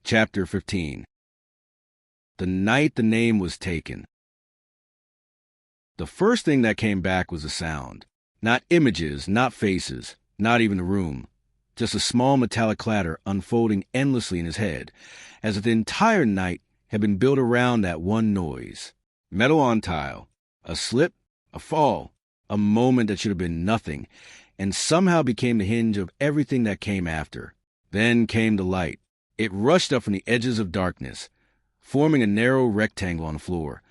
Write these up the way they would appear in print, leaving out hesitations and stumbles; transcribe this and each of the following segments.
Chapter 15. The night the name was taken. The first thing that came back was a sound. Not images, not faces, not even the room. Just a small metallic clatter unfolding endlessly in his head, as if the entire night had been built around that one noise. Metal on tile. A slip, a fall, a moment that should have been nothing, and somehow became the hinge of everything that came after. Then came the light. It rushed up from the edges of darkness, forming a narrow rectangle on the floor.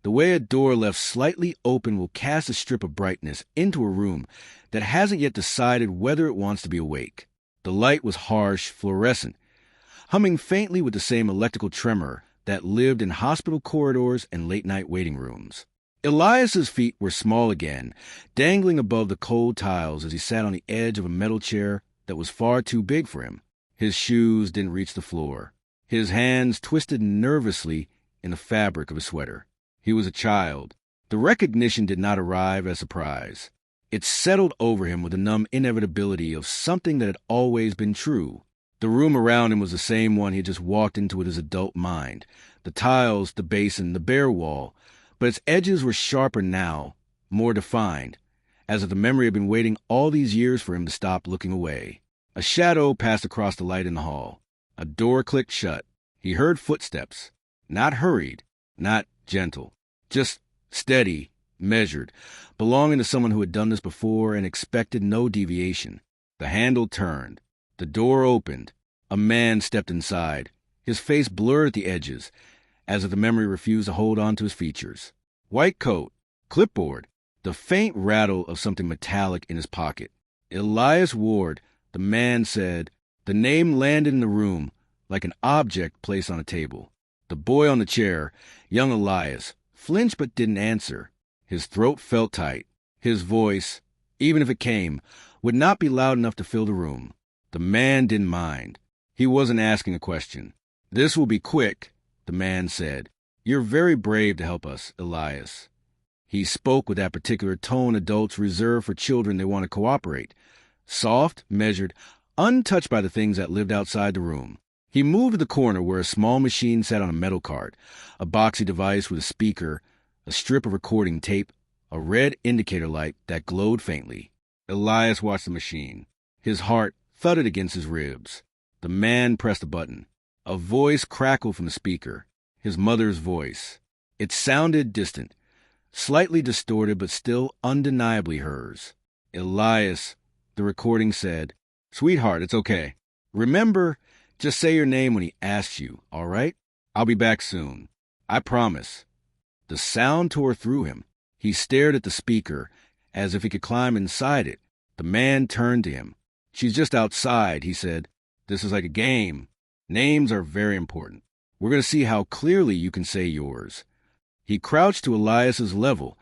The way a door left slightly open will cast a strip of brightness into a room that hasn't yet decided whether it wants to be awake. The light was harsh, fluorescent, humming faintly with the same electrical tremor that lived in hospital corridors and late-night waiting rooms. Elias's feet were small again, dangling above the cold tiles as he sat on the edge of a metal chair that was far too big for him. His shoes didn't reach the floor. His hands twisted nervously in the fabric of his sweater. He was a child. The recognition did not arrive as surprise. It settled over him with a numb inevitability of something that had always been true. The room around him was the same one he had just walked into with his adult mind. The tiles, the basin, the bare wall. But its edges were sharper now, more defined, as if the memory had been waiting all these years for him to stop looking away. A shadow passed across the light in the hall. A door clicked shut. He heard footsteps. Not hurried, not gentle. Just steady, measured, belonging to someone who had done this before and expected no deviation. The handle turned. The door opened. A man stepped inside, his face blurred at the edges, as if the memory refused to hold on to his features. White coat, clipboard, the faint rattle of something metallic in his pocket. Elias Ward, the man said. The name landed in the room like an object placed on a table. The boy on the chair, young Elias, flinched but didn't answer. His throat felt tight. His voice, even if it came, would not be loud enough to fill the room. The man didn't mind. He wasn't asking a question. "This will be quick," the man said. "You're very brave to help us, Elias." He spoke with that particular tone adults reserve for children they want to cooperate. Soft, measured, untouched by the things that lived outside the room. He moved to the corner where a small machine sat on a metal cart, a boxy device with a speaker, a strip of recording tape, a red indicator light that glowed faintly. Elias watched the machine. His heart thudded against his ribs. The man pressed a button. A voice crackled from the speaker. His mother's voice. It sounded distant, slightly distorted but still undeniably hers. "Elias," the recording said. "Sweetheart, it's okay. Remember, just say your name when he asks you, all right? I'll be back soon. I promise." The sound tore through him. He stared at the speaker, as if he could climb inside it. The man turned to him. "She's just outside," he said. "This is like a game. Names are very important. We're going to see how clearly you can say yours." He crouched to Elias's level,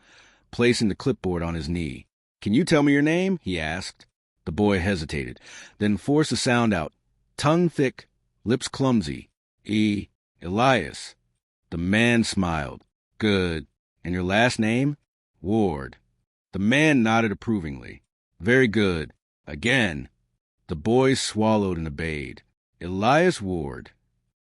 placing the clipboard on his knee. "Can you tell me your name?" he asked. The boy hesitated, then forced a sound out, tongue thick, lips clumsy. Elias." The man smiled. "Good. And your last name?" "Ward." The man nodded approvingly. "Very good. Again." The boy swallowed and obeyed. "Elias Ward."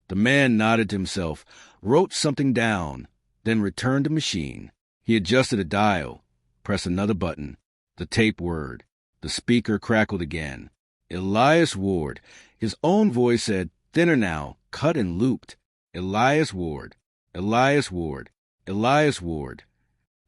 The man nodded to himself, wrote something down, then returned to machine. He adjusted a dial, pressed another button. The tape whirred. The speaker crackled again. "Elias Ward." His own voice said, thinner now, cut and looped. "Elias Ward. Elias Ward. Elias Ward."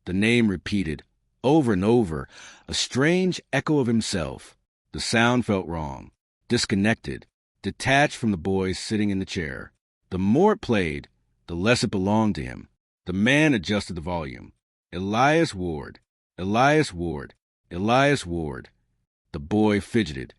The name repeated, over and over, a strange echo of himself. The sound felt wrong, disconnected, detached from the boy sitting in the chair. The more it played, the less it belonged to him. The man adjusted the volume. "Elias Ward. Elias Ward. Elias Ward." The boy fidgeted,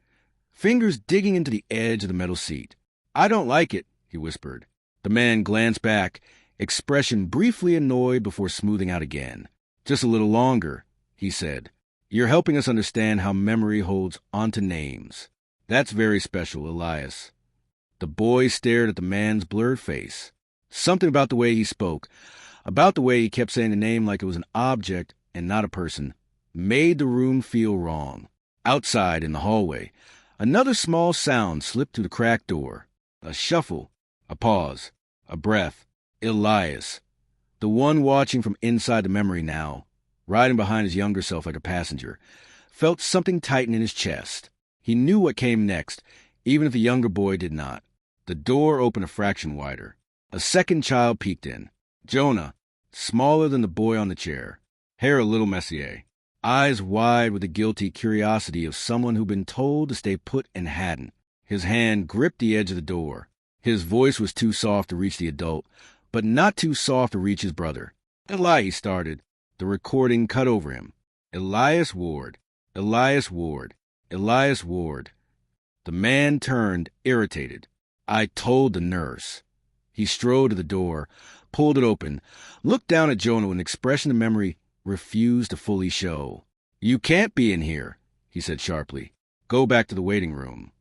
fingers digging into the edge of the metal seat. "I don't like it," he whispered. The man glanced back, expression briefly annoyed before smoothing out again. "Just a little longer," he said. "You're helping us understand how memory holds onto names. That's very special, Elias." The boy stared at the man's blurred face. Something about the way he spoke, about the way he kept saying the name like it was an object and not a person, made the room feel wrong. Outside, in the hallway, another small sound slipped through the cracked door. A shuffle, A pause. A breath. Elias. The one watching from inside the memory now, riding behind his younger self like a passenger, felt something tighten in his chest. He knew what came next, even if the younger boy did not. The door opened a fraction wider. A second child peeked in. Jonah, smaller than the boy on the chair, hair a little messier, eyes wide with the guilty curiosity of someone who'd been told to stay put and hadn't. His hand gripped the edge of the door. His voice was too soft to reach the adult, but not too soft to reach his brother. Eli, he started. The recording cut over him. Elias Ward. Elias Ward. Elias Ward. The man turned, irritated. I told the nurse. He strode to the door, pulled it open, looked down at Jonah with an expression of memory refused to fully show. You can't be in here, he said sharply. Go back to the waiting room.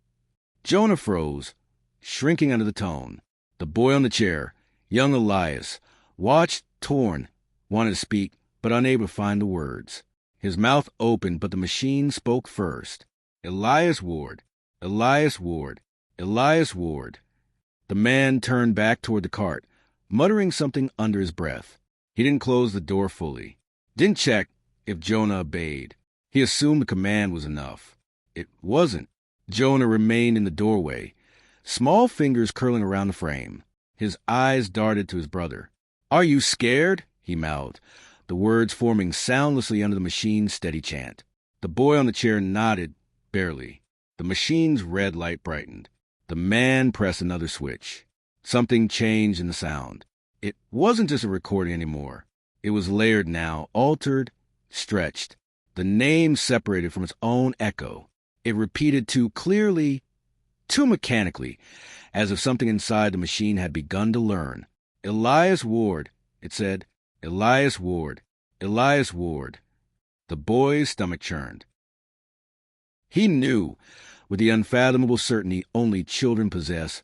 Jonah froze, shrinking under the tone. The boy on the chair, young Elias, watched, torn, wanted to speak, but unable to find the words. His mouth opened, but the machine spoke first. Elias Ward. Elias Ward. Elias Ward. The man turned back toward the cart, muttering something under his breath. He didn't close the door fully. Didn't check if Jonah obeyed. He assumed the command was enough. It wasn't. Jonah remained in the doorway, small fingers curling around the frame. His eyes darted to his brother. Are you scared? He mouthed, the words forming soundlessly under the machine's steady chant. The boy on the chair nodded, barely. The machine's red light brightened. The man pressed another switch. Something changed in the sound. It wasn't just a recording anymore. It was layered now, altered, stretched. The name separated from its own echo. It repeated too clearly, too mechanically, as if something inside the machine had begun to learn. Elias Ward, it said. Elias Ward. Elias Ward. The boy's stomach churned. He knew, with the unfathomable certainty only children possess,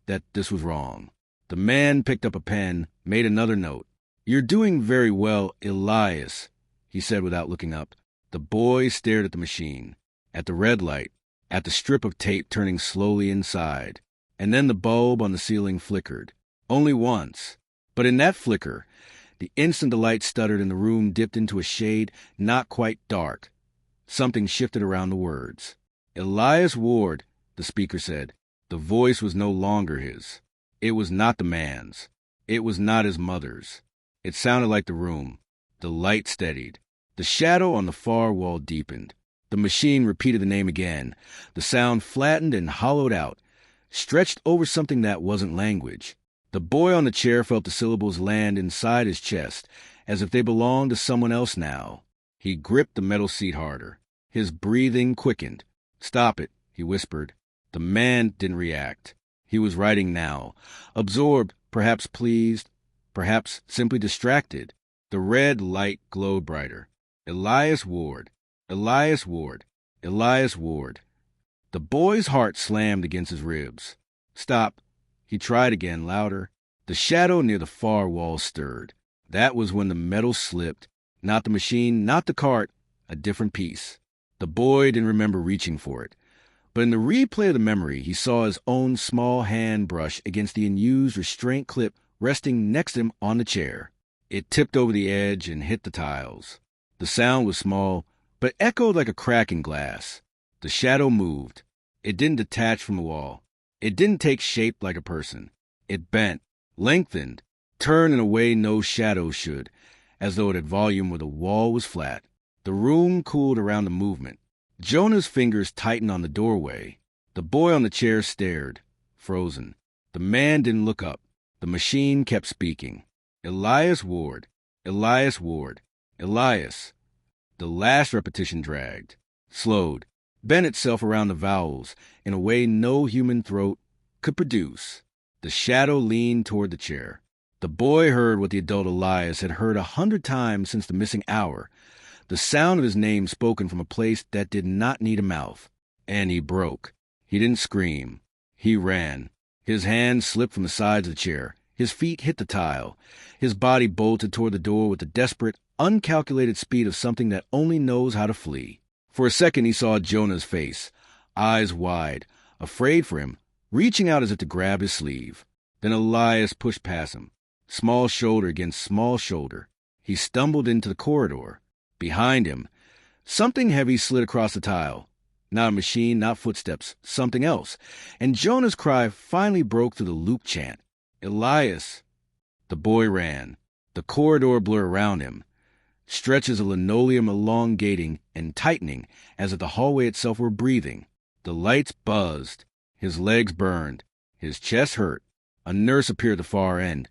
that this was wrong. The man picked up a pen, made another note. You're doing very well, Elias, he said without looking up. The boy stared at the machine, at the red light, at the strip of tape turning slowly inside. And then the bulb on the ceiling flickered. Only once. But in that flicker, the instant the light stuttered and the room dipped into a shade not quite dark, something shifted around the words. Elias Ward, the speaker said. The voice was no longer his. It was not the man's. It was not his mother's. It sounded like the room. The light steadied. The shadow on the far wall deepened. The machine repeated the name again. The sound flattened and hollowed out, stretched over something that wasn't language. The boy on the chair felt the syllables land inside his chest, as if they belonged to someone else now. He gripped the metal seat harder. His breathing quickened. Stop it, he whispered. The man didn't react. He was writing now, absorbed, perhaps pleased, perhaps simply distracted. The red light glowed brighter. Elias Ward. Elias Ward. Elias Ward. The boy's heart slammed against his ribs. Stop. He tried again, louder. The shadow near the far wall stirred. That was when the metal slipped. Not the machine, not the cart, a different piece. The boy didn't remember reaching for it. But in the replay of the memory, he saw his own small hand brush against the unused restraint clip resting next to him on the chair. It tipped over the edge and hit the tiles. The sound was small, but echoed like a crack in glass. The shadow moved. It didn't detach from the wall. It didn't take shape like a person. It bent, lengthened, turned in a way no shadow should, as though it had volume where the wall was flat. The room cooled around the movement. Jonah's fingers tightened on the doorway. The boy on the chair stared, frozen. The man didn't look up. The machine kept speaking. Elias Ward. Elias Ward. Elias. The last repetition dragged, slowed, bent itself around the vowels in a way no human throat could produce. The shadow leaned toward the chair. The boy heard what the adult Elias had heard 100 times since the missing hour, the sound of his name spoken from a place that did not need a mouth. And he broke. He didn't scream. He ran. His hands slipped from the sides of the chair. His feet hit the tile. His body bolted toward the door with the desperate, uncalculated speed of something that only knows how to flee. For a second he saw Jonah's face, eyes wide, afraid for him, reaching out as if to grab his sleeve. Then Elias pushed past him, small shoulder against small shoulder. He stumbled into the corridor. Behind him, something heavy slid across the tile. Not a machine, not footsteps, something else. And Jonah's cry finally broke through the loop chant. Elias! The boy ran. The corridor blurred around him. Stretches of linoleum elongating and tightening as if the hallway itself were breathing. The lights buzzed. His legs burned. His chest hurt. A nurse appeared at the far end,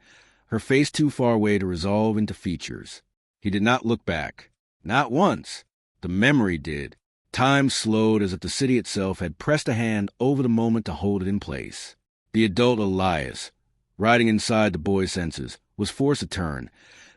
her face too far away to resolve into features. He did not look back. Not once. The memory did. Time slowed as if the city itself had pressed a hand over the moment to hold it in place. The adult Elias, riding inside the boy's senses, was forced to turn,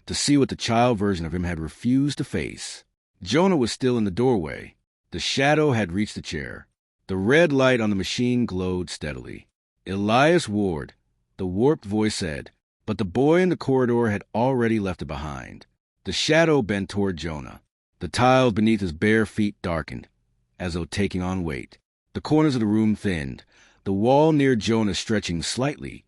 to see what the child version of him had refused to face. Jonah was still in the doorway. The shadow had reached the chair. The red light on the machine glowed steadily. Elias Ward, the warped voice said, but the boy in the corridor had already left it behind. The shadow bent toward Jonah. The tiles beneath his bare feet darkened, as though taking on weight. The corners of the room thinned, the wall near Jonah stretching slightly,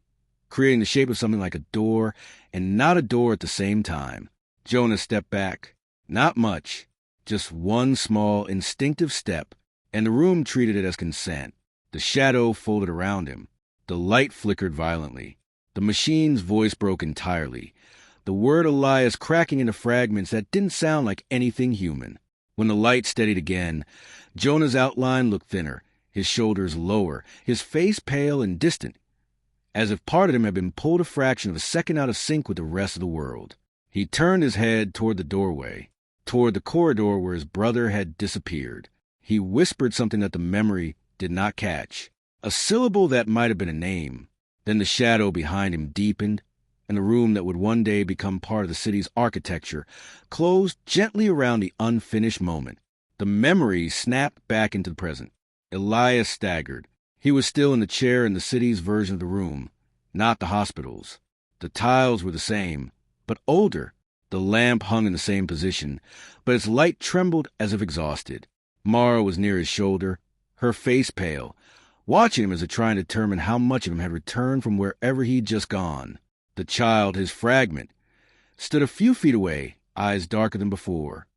creating the shape of something like a door and not a door at the same time. Jonah stepped back. Not much, just one small, instinctive step, and the room treated it as consent. The shadow folded around him. The light flickered violently. The machine's voice broke entirely, the word Elias cracking into fragments that didn't sound like anything human. When the light steadied again, Jonah's outline looked thinner, his shoulders lower, his face pale and distant, as if part of him had been pulled a fraction of a second out of sync with the rest of the world. He turned his head toward the doorway, toward the corridor where his brother had disappeared. He whispered something that the memory did not catch, a syllable that might have been a name. Then the shadow behind him deepened, and the room that would one day become part of the city's architecture closed gently around the unfinished moment. The memory snapped back into the present. Elias staggered. He was still in the chair in the city's version of the room, not the hospital's. The tiles were the same, but older. The lamp hung in the same position, but its light trembled as if exhausted. Mara was near his shoulder, her face pale, watching him as if trying to determine how much of him had returned from wherever he'd just gone. The child, his fragment, stood a few feet away, eyes darker than before.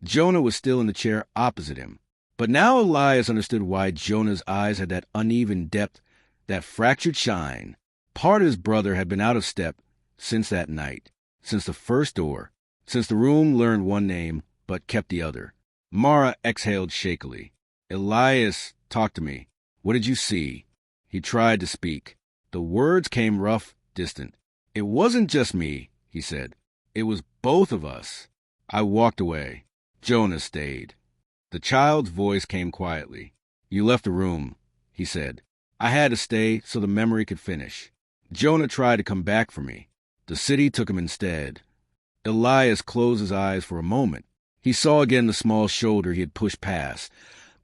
Jonah was still in the chair opposite him, but now Elias understood why Jonah's eyes had that uneven depth, that fractured shine. Part of his brother had been out of step since that night, since the first door, since the room learned one name but kept the other. Mara exhaled shakily. Elias, talk to me. What did you see? He tried to speak. The words came rough, distant. It wasn't just me, he said. It was both of us. I walked away. Jonah stayed. The child's voice came quietly. You left the room, he said. I had to stay so the memory could finish. Jonah tried to come back for me. The city took him instead. Elias closed his eyes for a moment. He saw again the small shoulder he had pushed past,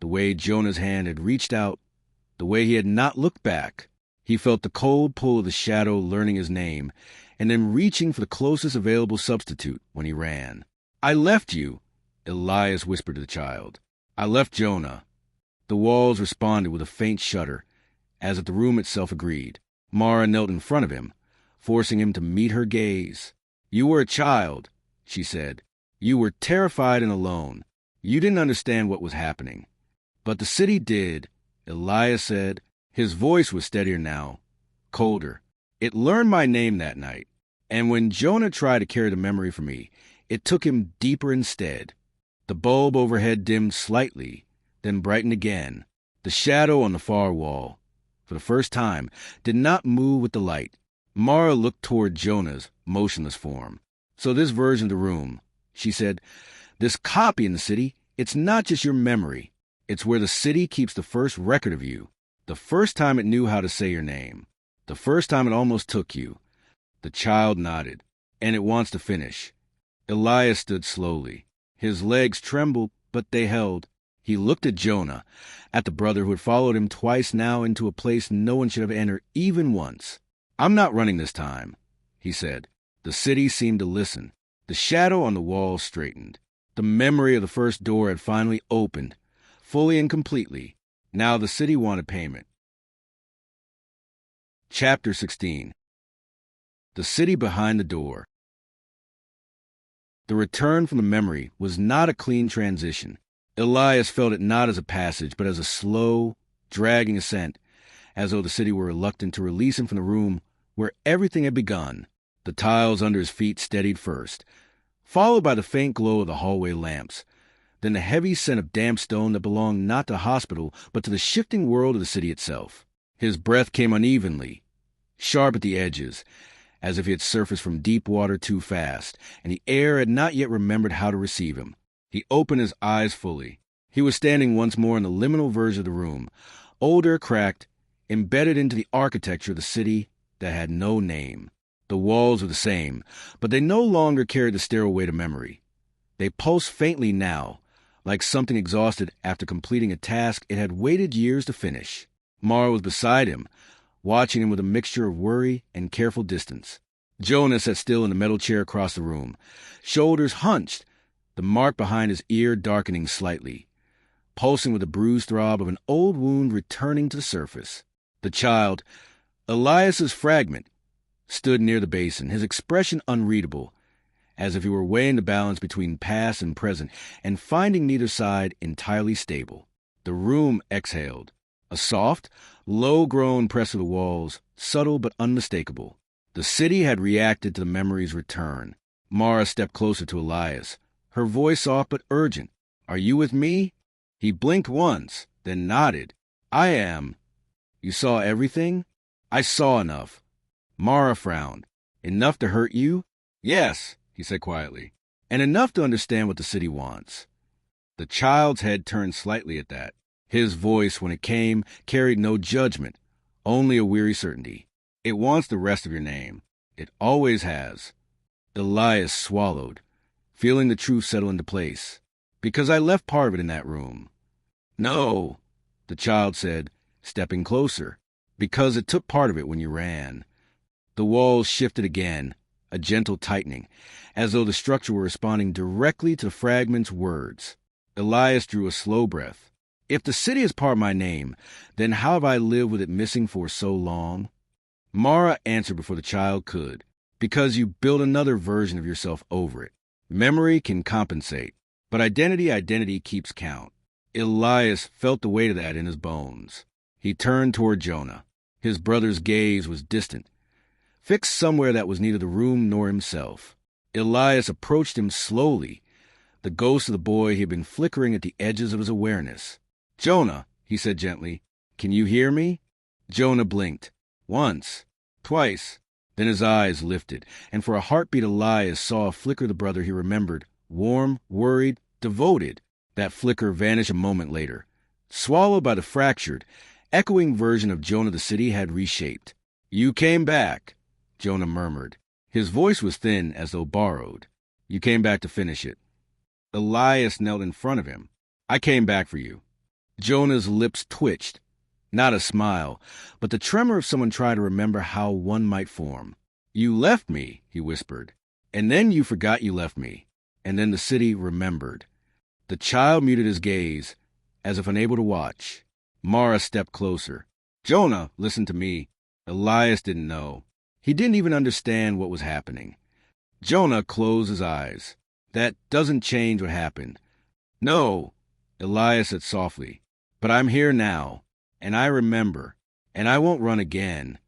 the way Jonah's hand had reached out, the way he had not looked back. He felt the cold pull of the shadow learning his name, and then reaching for the closest available substitute when he ran. I left you, Elias whispered to the child. I left Jonah. The walls responded with a faint shudder, as if the room itself agreed. Mara knelt in front of him, forcing him to meet her gaze. You were a child, she said. You were terrified and alone. You didn't understand what was happening. But the city did, Elias said. His voice was steadier now, colder. It learned my name that night, and when Jonah tried to carry the memory for me, it took him deeper instead. The bulb overhead dimmed slightly, then brightened again. The shadow on the far wall, for the first time, did not move with the light. Mara looked toward Jonah's motionless form. So this version of the room, she said, this copy in the city, it's not just your memory. It's where the city keeps the first record of you. The first time it knew how to say your name. The first time it almost took you. The child nodded. And it wants to finish. Elias stood slowly. His legs trembled, but they held. He looked at Jonah, at the brother who had followed him twice now into a place no one should have entered even once. I'm not running this time, he said. The city seemed to listen. The shadow on the wall straightened. The memory of the first door had finally opened, fully and completely. Now the city wanted payment. Chapter 16. The City Behind the Door. The return from the memory was not a clean transition. Elias felt it not as a passage, but as a slow, dragging ascent, as though the city were reluctant to release him from the room where everything had begun. The tiles under his feet steadied first, followed by the faint glow of the hallway lamps, then the heavy scent of damp stone that belonged not to the hospital, but to the shifting world of the city itself. His breath came unevenly, sharp at the edges, as if he had surfaced from deep water too fast, and the air had not yet remembered how to receive him. He opened his eyes fully. He was standing once more in the liminal verge of the room, older, cracked, embedded into the architecture of the city that had no name. The walls were the same, but they no longer carried the stairway to memory. They pulsed faintly now, like something exhausted after completing a task it had waited years to finish. Mara was beside him, watching him with a mixture of worry and careful distance. Jonah sat still in the metal chair across the room, shoulders hunched, the mark behind his ear darkening slightly, pulsing with the bruised throb of an old wound returning to the surface. The child, Elias's fragment, stood near the basin, his expression unreadable, as if he were weighing the balance between past and present and finding neither side entirely stable. The room exhaled, a soft, low groan pressed to the walls, subtle but unmistakable. The city had reacted to the memory's return. Mara stepped closer to Elias, her voice soft but urgent. "Are you with me?" He blinked once, then nodded. "I am." "You saw everything?" "I saw enough." Mara frowned. "Enough to hurt you?" "Yes," he said quietly, "and enough to understand what the city wants." The child's head turned slightly at that. His voice, when it came, carried no judgment, only a weary certainty. "It wants the rest of your name. It always has." Elias swallowed, feeling the truth settle into place. "Because I left part of it in that room." "No," the child said, stepping closer. "Because it took part of it when you ran." The walls shifted again, a gentle tightening, as though the structure were responding directly to the fragment's words. Elias drew a slow breath. "If the city is part of my name, then how have I lived with it missing for so long?" Mara answered before the child could. "Because you built another version of yourself over it. Memory can compensate, but identity keeps count." Elias felt the weight of that in his bones. He turned toward Jonah. His brother's gaze was distant, fixed somewhere that was neither the room nor himself. Elias approached him slowly, the ghost of the boy he had been flickering at the edges of his awareness. "Jonah," he said gently, "can you hear me?" Jonah blinked. Once, twice. Then his eyes lifted, and for a heartbeat Elias saw a flicker of the brother he remembered, warm, worried, devoted. That flicker vanished a moment later, swallowed by the fractured, echoing version of Jonah the city had reshaped. "You came back," Jonah murmured. His voice was thin, as though borrowed. "You came back to finish it." Elias knelt in front of him. "I came back for you." Jonah's lips twitched. Not a smile, but the tremor of someone trying to remember how one might form. "You left me," he whispered. "And then you forgot you left me. And then the city remembered." The child muted his gaze, as if unable to watch. Mara stepped closer. "Jonah, listen to me." Elias didn't know. He didn't even understand what was happening. Jonah closed his eyes. "That doesn't change what happened." "No," Elias said softly, "but I'm here now, and I remember, and I won't run again."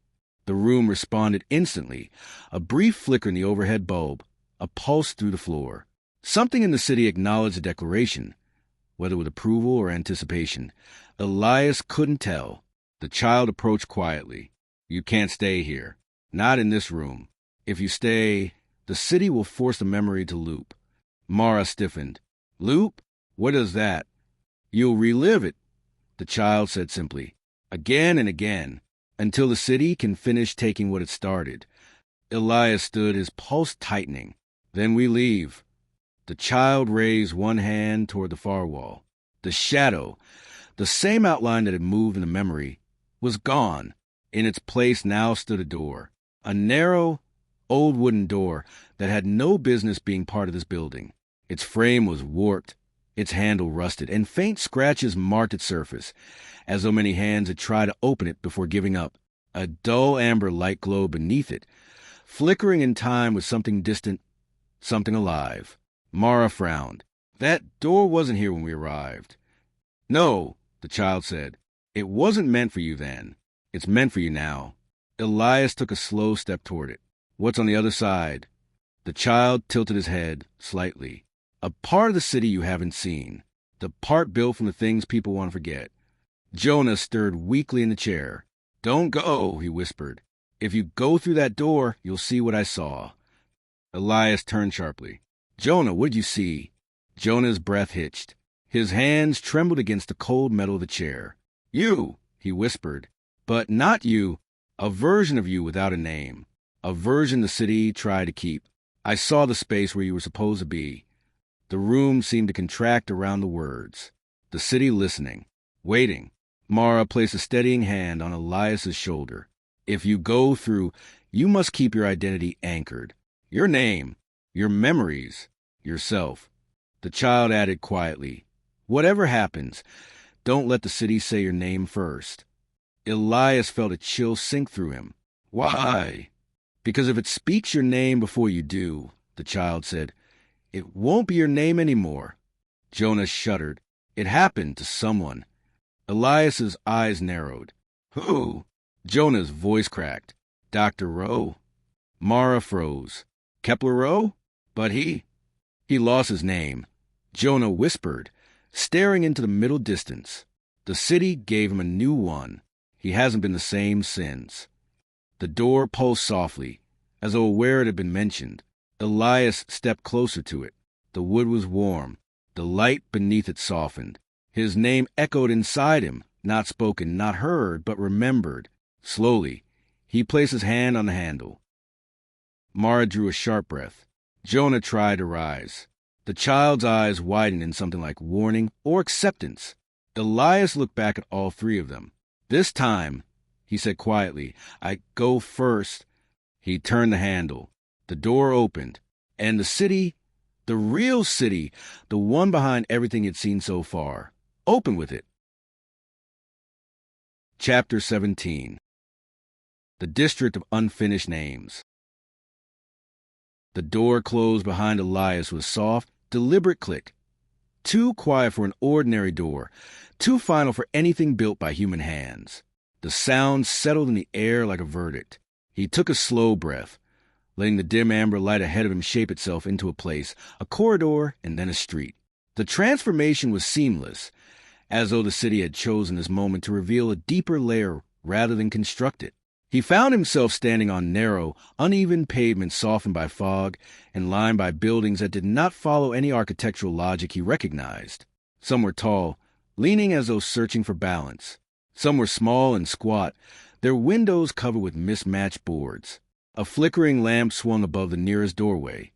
The room responded instantly, a brief flicker in the overhead bulb, a pulse through the floor. Something in the city acknowledged the declaration, whether with approval or anticipation. Elias couldn't tell. The child approached quietly. "You can't stay here. Not in this room. If you stay, the city will force the memory to loop." Mara stiffened. "Loop? What is that?" "You'll relive it," the child said simply. "Again and again, until the city can finish taking what it started." Elias stood, his pulse tightening. "Then we leave." The child raised one hand toward the far wall. The shadow, the same outline that had moved in the memory, was gone. In its place now stood a door, a narrow, old wooden door that had no business being part of this building. Its frame was warped, its handle rusted, and faint scratches marked its surface, as though many hands had tried to open it before giving up. A dull amber light glowed beneath it, flickering in time with something distant, something alive. Mara frowned. That door wasn't here when we arrived. No, the child said. It wasn't meant for you then. It's meant for you now. Elias took a slow step toward it. What's on the other side? The child tilted his head slightly. A part of the city you haven't seen. The part built from the things people want to forget. Jonah stirred weakly in the chair. Don't go, he whispered. If you go through that door, you'll see what I saw. Elias turned sharply. Jonah, what'd you see? Jonah's breath hitched. His hands trembled against the cold metal of the chair. You, he whispered. But not you. A version of you without a name. A version the city tried to keep. I saw the space where you were supposed to be. The room seemed to contract around the words. The city listening. Waiting. Mara placed a steadying hand on Elias's shoulder. If you go through, you must keep your identity anchored. Your name. Your memories. Yourself. The child added quietly, whatever happens, don't let the city say your name first. Elias felt a chill sink through him. Why? Because if it speaks your name before you do, the child said, it won't be your name anymore. Jonah shuddered. It happened to someone. Elias's eyes narrowed. Who? Jonah's voice cracked. Dr. Rho. Mara froze. Kepler Rho? But he lost his name. Jonah whispered, staring into the middle distance. The city gave him a new one. He hasn't been the same since. The door pulsed softly, as though aware it had been mentioned. Elias stepped closer to it. The wood was warm. The light beneath it softened. His name echoed inside him, not spoken, not heard, but remembered. Slowly, he placed his hand on the handle. Mara drew a sharp breath. Jonah tried to rise. The child's eyes widened in something like warning or acceptance. Elias looked back at all three of them. This time, he said quietly, I go first. He turned the handle. The door opened, and the city, the real city, the one behind everything he'd seen so far, opened with it. Chapter 17. The District of Unfinished Names. The door closed behind Elias with a soft, deliberate click. Too quiet for an ordinary door, too final for anything built by human hands. The sound settled in the air like a verdict. He took a slow breath, letting the dim amber light ahead of him shape itself into a place, a corridor, and then a street. The transformation was seamless, as though the city had chosen this moment to reveal a deeper layer rather than construct it. He found himself standing on narrow, uneven pavement softened by fog and lined by buildings that did not follow any architectural logic he recognized. Some were tall, leaning as though searching for balance. Some were small and squat, their windows covered with mismatched boards. A flickering lamp swung above the nearest doorway,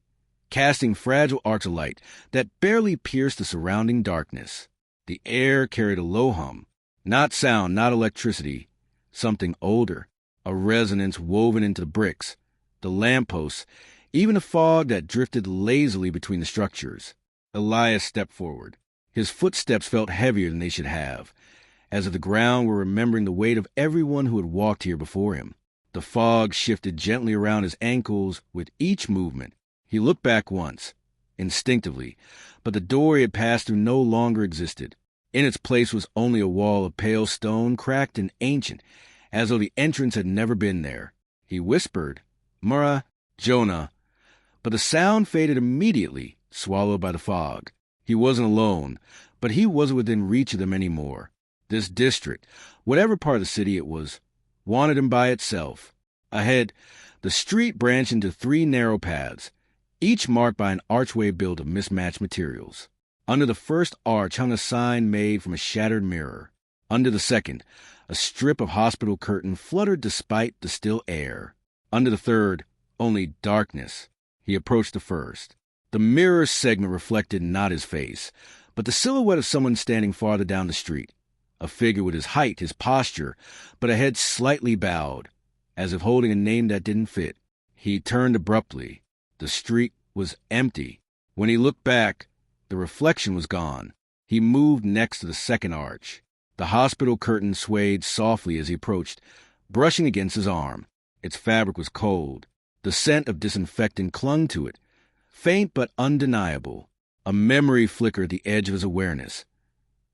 casting fragile arcs of light that barely pierced the surrounding darkness. The air carried a low hum, not sound, not electricity, something older. A resonance woven into the bricks, the lampposts, even the fog that drifted lazily between the structures. Elias stepped forward. His footsteps felt heavier than they should have, as if the ground were remembering the weight of everyone who had walked here before him. The fog shifted gently around his ankles with each movement. He looked back once, instinctively, but the door he had passed through no longer existed. In its place was only a wall of pale stone, cracked and ancient, as though the entrance had never been there. He whispered, Mara, Jonah, but the sound faded immediately, swallowed by the fog. He wasn't alone, but he wasn't within reach of them anymore. This district, whatever part of the city it was, wanted him by itself. Ahead, the street branched into three narrow paths, each marked by an archway built of mismatched materials. Under the first arch hung a sign made from a shattered mirror. Under the second, a strip of hospital curtain fluttered despite the still air. Under the third, only darkness. He approached the first. The mirror segment reflected not his face, but the silhouette of someone standing farther down the street. A figure with his height, his posture, but a head slightly bowed, as if holding a name that didn't fit. He turned abruptly. The street was empty. When he looked back, the reflection was gone. He moved next to the second arch. The hospital curtain swayed softly as he approached, brushing against his arm. Its fabric was cold. The scent of disinfectant clung to it, faint but undeniable. A memory flickered at the edge of his awareness.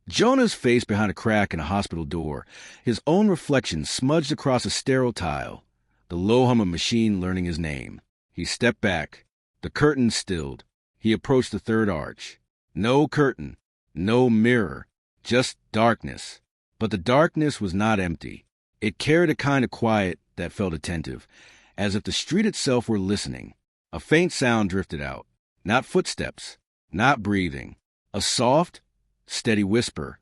Jonah's face behind a crack in a hospital door, his own reflection smudged across a sterile tile, the low hum of machine learning his name. He stepped back. The curtain stilled. He approached the third arch. No curtain, no mirror, just darkness. But the darkness was not empty. It carried a kind of quiet that felt attentive, as if the street itself were listening. A faint sound drifted out. Not footsteps, not breathing. A soft, steady whisper,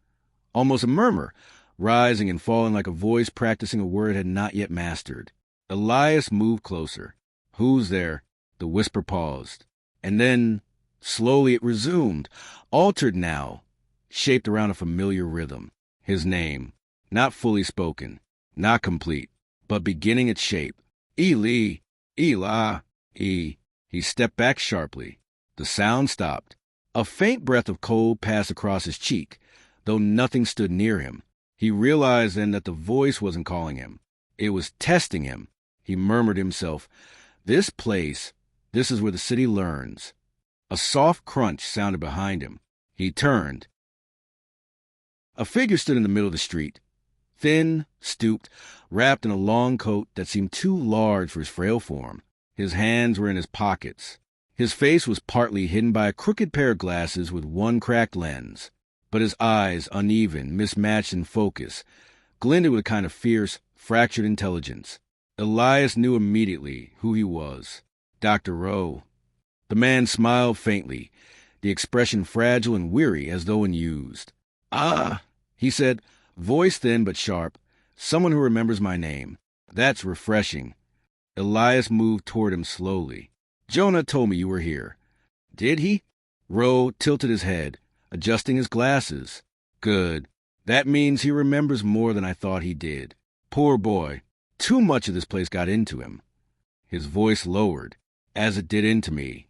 almost a murmur, rising and falling like a voice practicing a word it had not yet mastered. Elias moved closer. "Who's there?" The whisper paused. And then, slowly it resumed, altered now, shaped around a familiar rhythm. His name, not fully spoken, not complete, but beginning its shape. Eli, Eli, E. He stepped back sharply. The sound stopped. A faint breath of cold passed across his cheek, though nothing stood near him. He realized then that the voice wasn't calling him. It was testing him. He murmured to himself, "This place, this is where the city learns." A soft crunch sounded behind him. He turned. A figure stood in the middle of the street, thin, stooped, wrapped in a long coat that seemed too large for his frail form. His hands were in his pockets. His face was partly hidden by a crooked pair of glasses with one cracked lens, but his eyes, uneven, mismatched in focus, glinted with a kind of fierce, fractured intelligence. Elias knew immediately who he was. Dr. Rho. The man smiled faintly, the expression fragile and weary as though unused. "Ah," he said, voice thin but sharp, "someone who remembers my name. That's refreshing." Elias moved toward him slowly. "Jonah told me you were here." "Did he?" Rho tilted his head, adjusting his glasses. "Good. That means he remembers more than I thought he did. Poor boy. Too much of this place got into him." His voice lowered, as it did into me.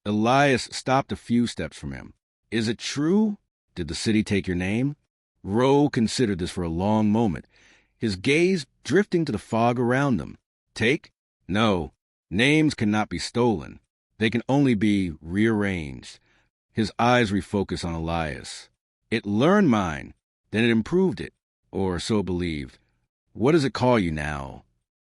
Elias stopped a few steps from him. "Is it true? Did the city take your name?" Rho considered this for a long moment, his gaze drifting to the fog around them. "Take? No. Names cannot be stolen. They can only be rearranged." His eyes refocused on Elias. "It learned mine. Then it improved it. Or so it believed. What does it call you now?"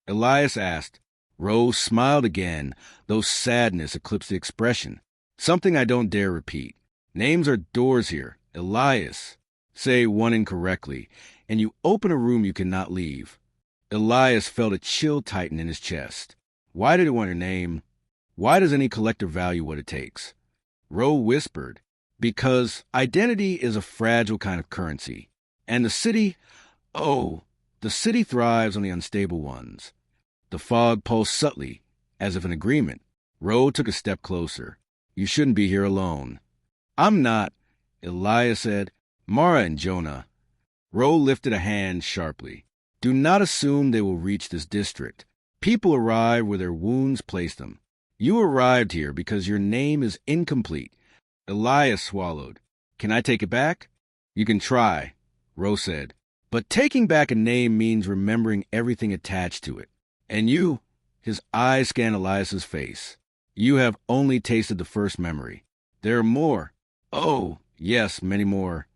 Elias asked. Rho smiled again, though sadness eclipsed the expression. "Something I don't dare repeat. Names are doors here, Elias. Say one incorrectly, and you open a room you cannot leave." Elias felt a chill tighten in his chest. "Why did it want your name? Why does any collector value what it takes?" Rho whispered, "Because identity is a fragile kind of currency. And the city thrives on the unstable ones." The fog pulsed subtly, as if in agreement. Rho took a step closer. "You shouldn't be here alone." "I'm not," Elias said. "Mara and Jonah." Rho lifted a hand sharply. "Do not assume they will reach this district. People arrive where their wounds place them. You arrived here because your name is incomplete." Elias swallowed. "Can I take it back?" "You can try," Rho said. "But taking back a name means remembering everything attached to it. And you," his eyes scanned Elias's face, "you have only tasted the first memory. There are more. Oh, yes, many more."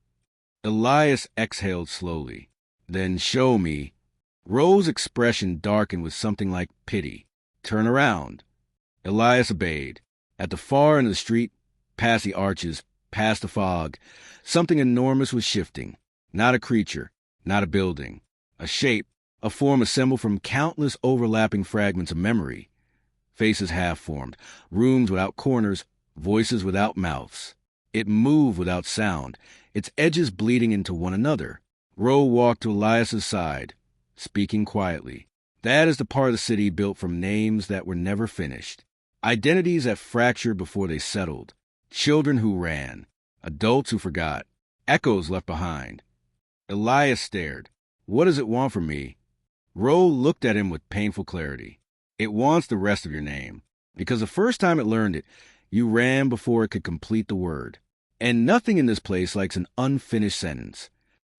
Elias exhaled slowly. "Then show me." Rho's expression darkened with something like pity. "Turn around." Elias obeyed. At the far end of the street, past the arches, past the fog, something enormous was shifting. Not a creature, not a building. A shape, a form assembled from countless overlapping fragments of memory. Faces half-formed, rooms without corners, voices without mouths. It moved without sound, its edges bleeding into one another. Rho walked to Elias's side, speaking quietly. "That is the part of the city built from names that were never finished. Identities that fractured before they settled. Children who ran. Adults who forgot. Echoes left behind." Elias stared. "What does it want from me?" Rho looked at him with painful clarity. "It wants the rest of your name. Because the first time it learned it, you ran before it could complete the word. And nothing in this place likes an unfinished sentence.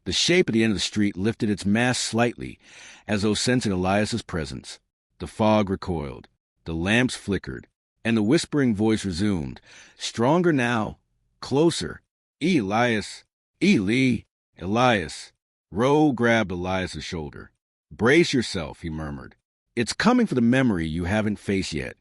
The shape at the end of the street lifted its mask slightly, as though sensing Elias's presence. The fog recoiled. The lamps flickered, and the whispering voice resumed, stronger now, closer. Elias, Eli, Elias. Rho grabbed Elias's shoulder. Brace yourself, he murmured. It's coming for the memory you haven't faced yet.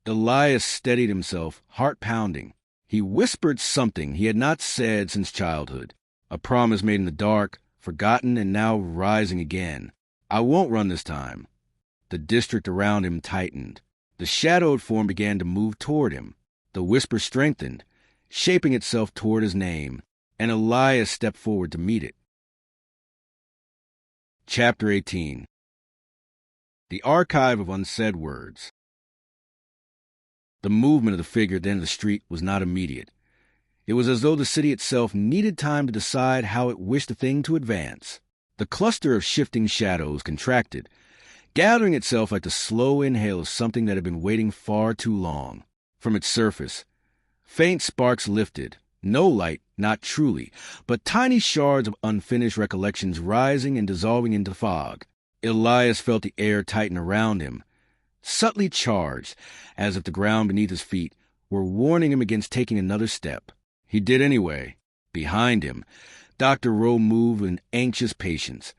Elias steadied himself, heart pounding. He whispered something he had not said since childhood. A promise made in the dark, forgotten and now rising again. I won't run this time. The district around him tightened. The shadowed form began to move toward him. The whisper strengthened, shaping itself toward his name, and Elias stepped forward to meet it. Chapter 18. The Archive of Unsaid Words. The movement of the figure at the end of the street was not immediate. It was as though the city itself needed time to decide how it wished the thing to advance. The cluster of shifting shadows contracted, gathering itself like the slow inhale of something that had been waiting far too long. From its surface, faint sparks lifted, no light, not truly, but tiny shards of unfinished recollections rising and dissolving into fog. Elias felt the air tighten around him, subtly charged, as if the ground beneath his feet were warning him against taking another step. He did anyway. Behind him, Dr. Rho moved with anxious patience,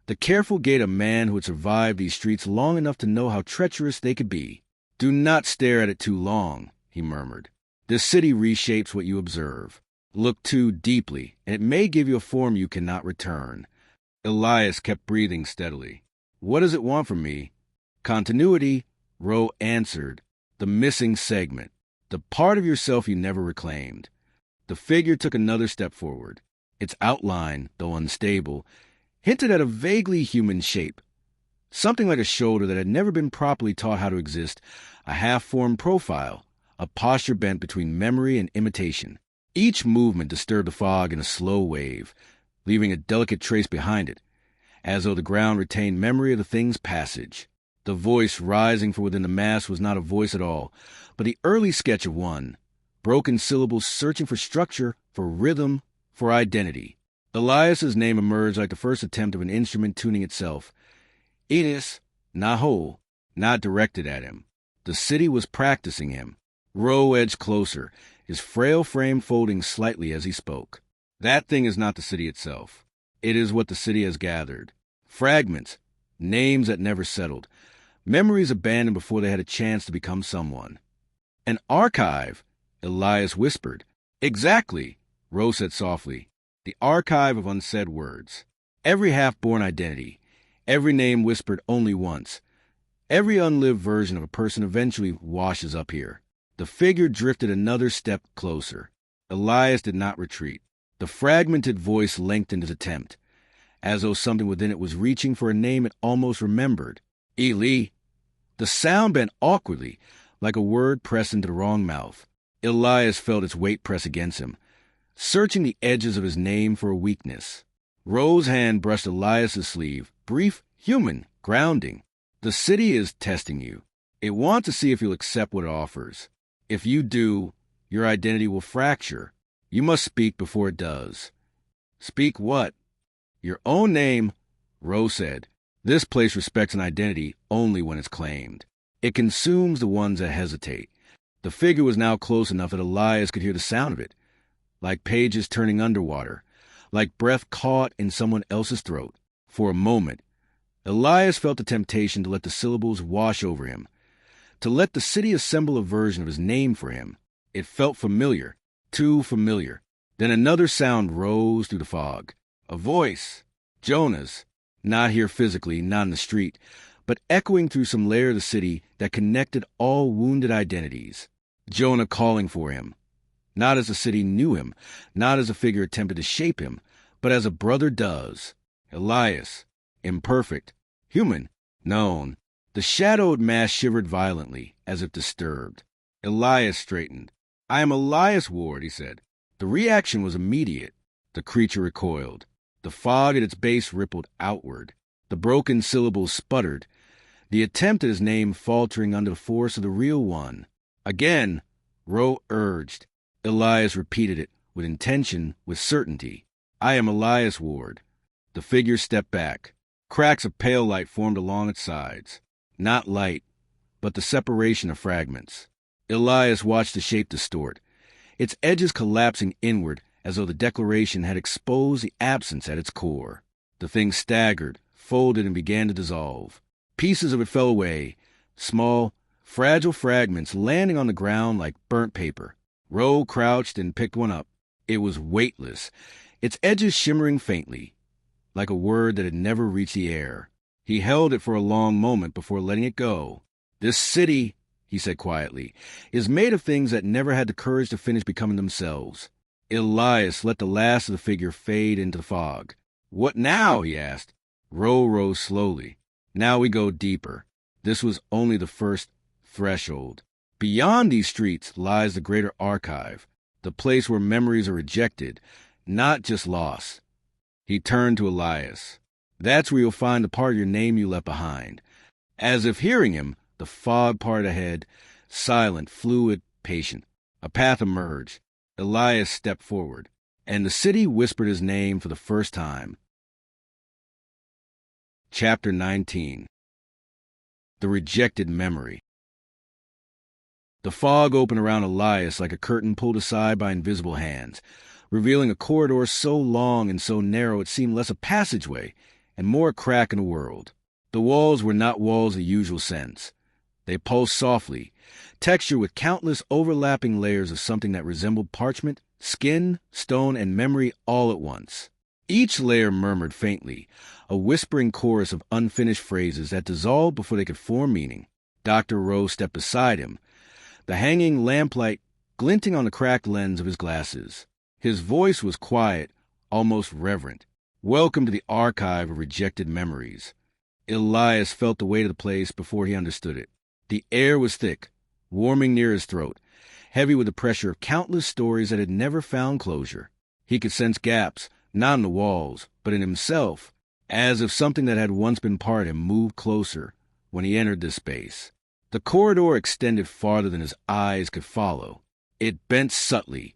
the careful gait of a man who had survived these streets long enough to know how treacherous they could be. Do not stare at it too long, he murmured. This city reshapes what you observe. Look too deeply, and it may give you a form you cannot return. Elias kept breathing steadily. What does it want from me? Continuity, Rho answered. The missing segment. The part of yourself you never reclaimed. The figure took another step forward. Its outline, though unstable, hinted at a vaguely human shape. Something like a shoulder that had never been properly taught how to exist, a half-formed profile, a posture bent between memory and imitation. Each movement disturbed the fog in a slow wave, leaving a delicate trace behind it, as though the ground retained memory of the thing's passage. The voice rising from within the mass was not a voice at all, but the early sketch of one, broken syllables searching for structure, for rhythm, for identity. Elias's name emerged like the first attempt of an instrument tuning itself. Enis, not whole, not directed at him. The city was practicing him. Rho edged closer, his frail frame folding slightly as he spoke. That thing is not the city itself. It is what the city has gathered. Fragments, names that never settled, memories abandoned before they had a chance to become someone. An archive, Elias whispered. Exactly, Rho said softly. The archive of unsaid words. Every half-born identity, every name whispered only once, every unlived version of a person eventually washes up here. The figure drifted another step closer. Elias did not retreat. The fragmented voice lengthened its attempt, as though something within it was reaching for a name it almost remembered. Eli. The sound bent awkwardly, like a word pressed into the wrong mouth. Elias felt its weight press against him, searching the edges of his name for a weakness. Rho's hand brushed Elias's sleeve, brief, human, grounding. The city is testing you. It wants to see if you'll accept what it offers. If you do, your identity will fracture. You must speak before it does. Speak what? Your own name, Rho said. This place respects an identity only when it's claimed. It consumes the ones that hesitate. The figure was now close enough that Elias could hear the sound of it, like pages turning underwater, like breath caught in someone else's throat. For a moment, Elias felt the temptation to let the syllables wash over him, to let the city assemble a version of his name for him. It felt familiar, too familiar. Then another sound rose through the fog. A voice. Jonah's. Not here physically, not in the street, but echoing through some layer of the city that connected all wounded identities. Jonah calling for him. Not as the city knew him, not as a figure attempted to shape him, but as a brother does. Elias. Imperfect. Human. Known. The shadowed mass shivered violently, as if disturbed. Elias straightened. I am Elias Ward, he said. The reaction was immediate. The creature recoiled. The fog at its base rippled outward. The broken syllables sputtered, the attempt at his name faltering under the force of the real one. Again, Rho urged. Elias repeated it, with intention, with certainty. I am Elias Ward. The figure stepped back. Cracks of pale light formed along its sides. Not light, but the separation of fragments. Elias watched the shape distort, its edges collapsing inward as though the declaration had exposed the absence at its core. The thing staggered, folded, and began to dissolve. Pieces of it fell away, small, fragile fragments landing on the ground like burnt paper. Rho crouched and picked one up. It was weightless, its edges shimmering faintly, like a word that had never reached the air. He held it for a long moment before letting it go. "This city," he said quietly, "is made of things that never had the courage to finish becoming themselves." Elias let the last of the figure fade into the fog. "What now?" he asked. Rho rose slowly. "Now we go deeper. This was only the first threshold. Beyond these streets lies the greater archive, the place where memories are rejected, not just lost." He turned to Elias. "That's where you'll find the part of your name you left behind." As if hearing him, the fog parted ahead, silent, fluid, patient. A path emerged. Elias stepped forward, and the city whispered his name for the first time. Chapter 19. The Rejected Memory. The fog opened around Elias like a curtain pulled aside by invisible hands, revealing a corridor so long and so narrow it seemed less a passageway and more a crack in the world. The walls were not walls in the usual sense. They pulsed softly, textured with countless overlapping layers of something that resembled parchment, skin, stone, and memory all at once. Each layer murmured faintly, a whispering chorus of unfinished phrases that dissolved before they could form meaning. Dr. Rho stepped beside him, the hanging lamplight glinting on the cracked lens of his glasses. His voice was quiet, almost reverent. "Welcome to the archive of rejected memories." Elias felt the weight of the place before he understood it. The air was thick, warming near his throat, heavy with the pressure of countless stories that had never found closure. He could sense gaps, not in the walls, but in himself, as if something that had once been part of him moved closer when he entered this space. The corridor extended farther than his eyes could follow. It bent subtly,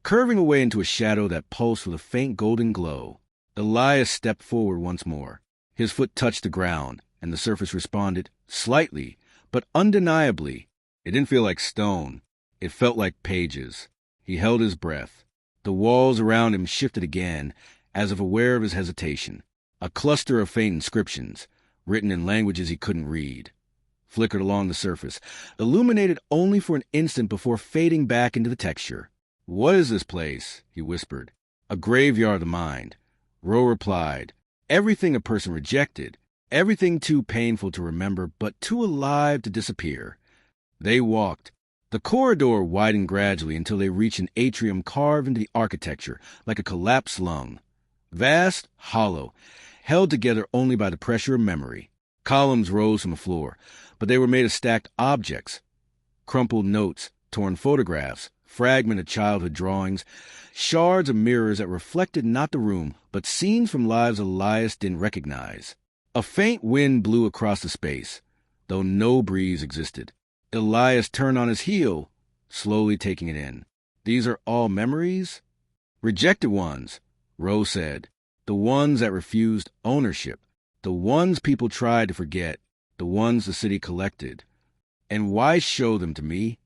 curving away into a shadow that pulsed with a faint golden glow. Elias stepped forward once more. His foot touched the ground, and the surface responded, slightly, but undeniably. It didn't feel like stone. It felt like pages. He held his breath. The walls around him shifted again, as if aware of his hesitation. A cluster of faint inscriptions, written in languages he couldn't read, flickered along the surface, illuminated only for an instant before fading back into the texture. "What is this place?" he whispered. "A graveyard of the mind." Rho replied, "Everything a person rejected, everything too painful to remember, but too alive to disappear." They walked. The corridor widened gradually until they reached an atrium carved into the architecture like a collapsed lung. Vast, hollow, held together only by the pressure of memory. Columns rose from the floor, but they were made of stacked objects. Crumpled notes, torn photographs, fragments of childhood drawings, shards of mirrors that reflected not the room, but scenes from lives Elias didn't recognize. A faint wind blew across the space, though no breeze existed. Elias turned on his heel, slowly taking it in. "These are all memories?" "Rejected ones," Rho said. "The ones that refused ownership. The ones people tried to forget. The ones the city collected." "And why show them to me?"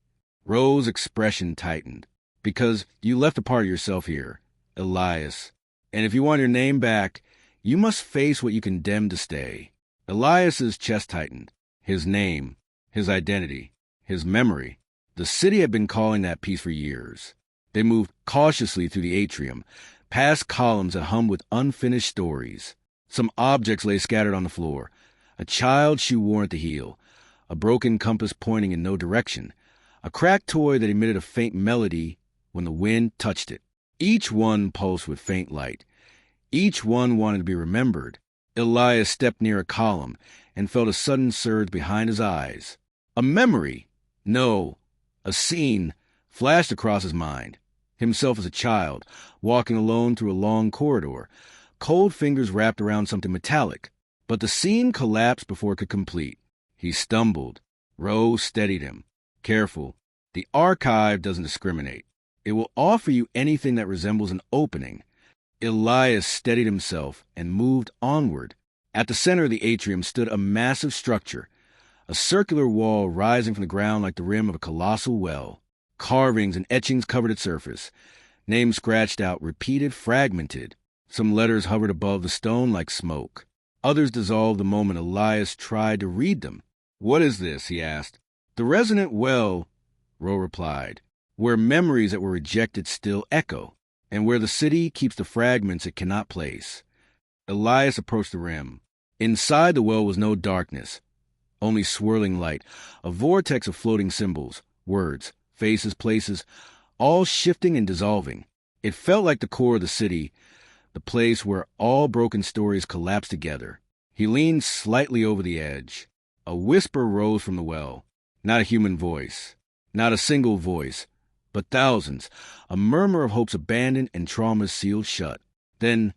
Rho's expression tightened. "Because you left a part of yourself here, Elias. And if you want your name back, you must face what you condemned to stay." Elias's chest tightened. His name, his identity, his memory. The city had been calling that piece for years. They moved cautiously through the atrium, past columns that hummed with unfinished stories. Some objects lay scattered on the floor. A child's shoe worn at the heel, a broken compass pointing in no direction, a cracked toy that emitted a faint melody when the wind touched it. Each one pulsed with faint light. Each one wanted to be remembered. Elias stepped near a column and felt a sudden surge behind his eyes. A memory! No, a scene flashed across his mind. Himself as a child, walking alone through a long corridor, cold fingers wrapped around something metallic. But the scene collapsed before it could complete. He stumbled. Rho steadied him. "Careful. The archive doesn't discriminate. It will offer you anything that resembles an opening. Elias steadied himself and moved onward. At the center of the atrium stood a massive structure, a circular wall rising from the ground like the rim of a colossal well. Carvings and etchings covered its surface. Names scratched out, repeated, fragmented. Some letters hovered above the stone like smoke. Others dissolved the moment Elias tried to read them. "What is this?" he asked. "The resonant well," Rho replied, "where memories that were rejected still echo, and where the city keeps the fragments it cannot place." Elias approached the rim. Inside the well was no darkness, only swirling light, a vortex of floating symbols, words, faces, places, all shifting and dissolving. It felt like the core of the city, the place where all broken stories collapsed together. He leaned slightly over the edge. A whisper rose from the well. Not a human voice, not a single voice, but thousands, a murmur of hopes abandoned and traumas sealed shut. Then,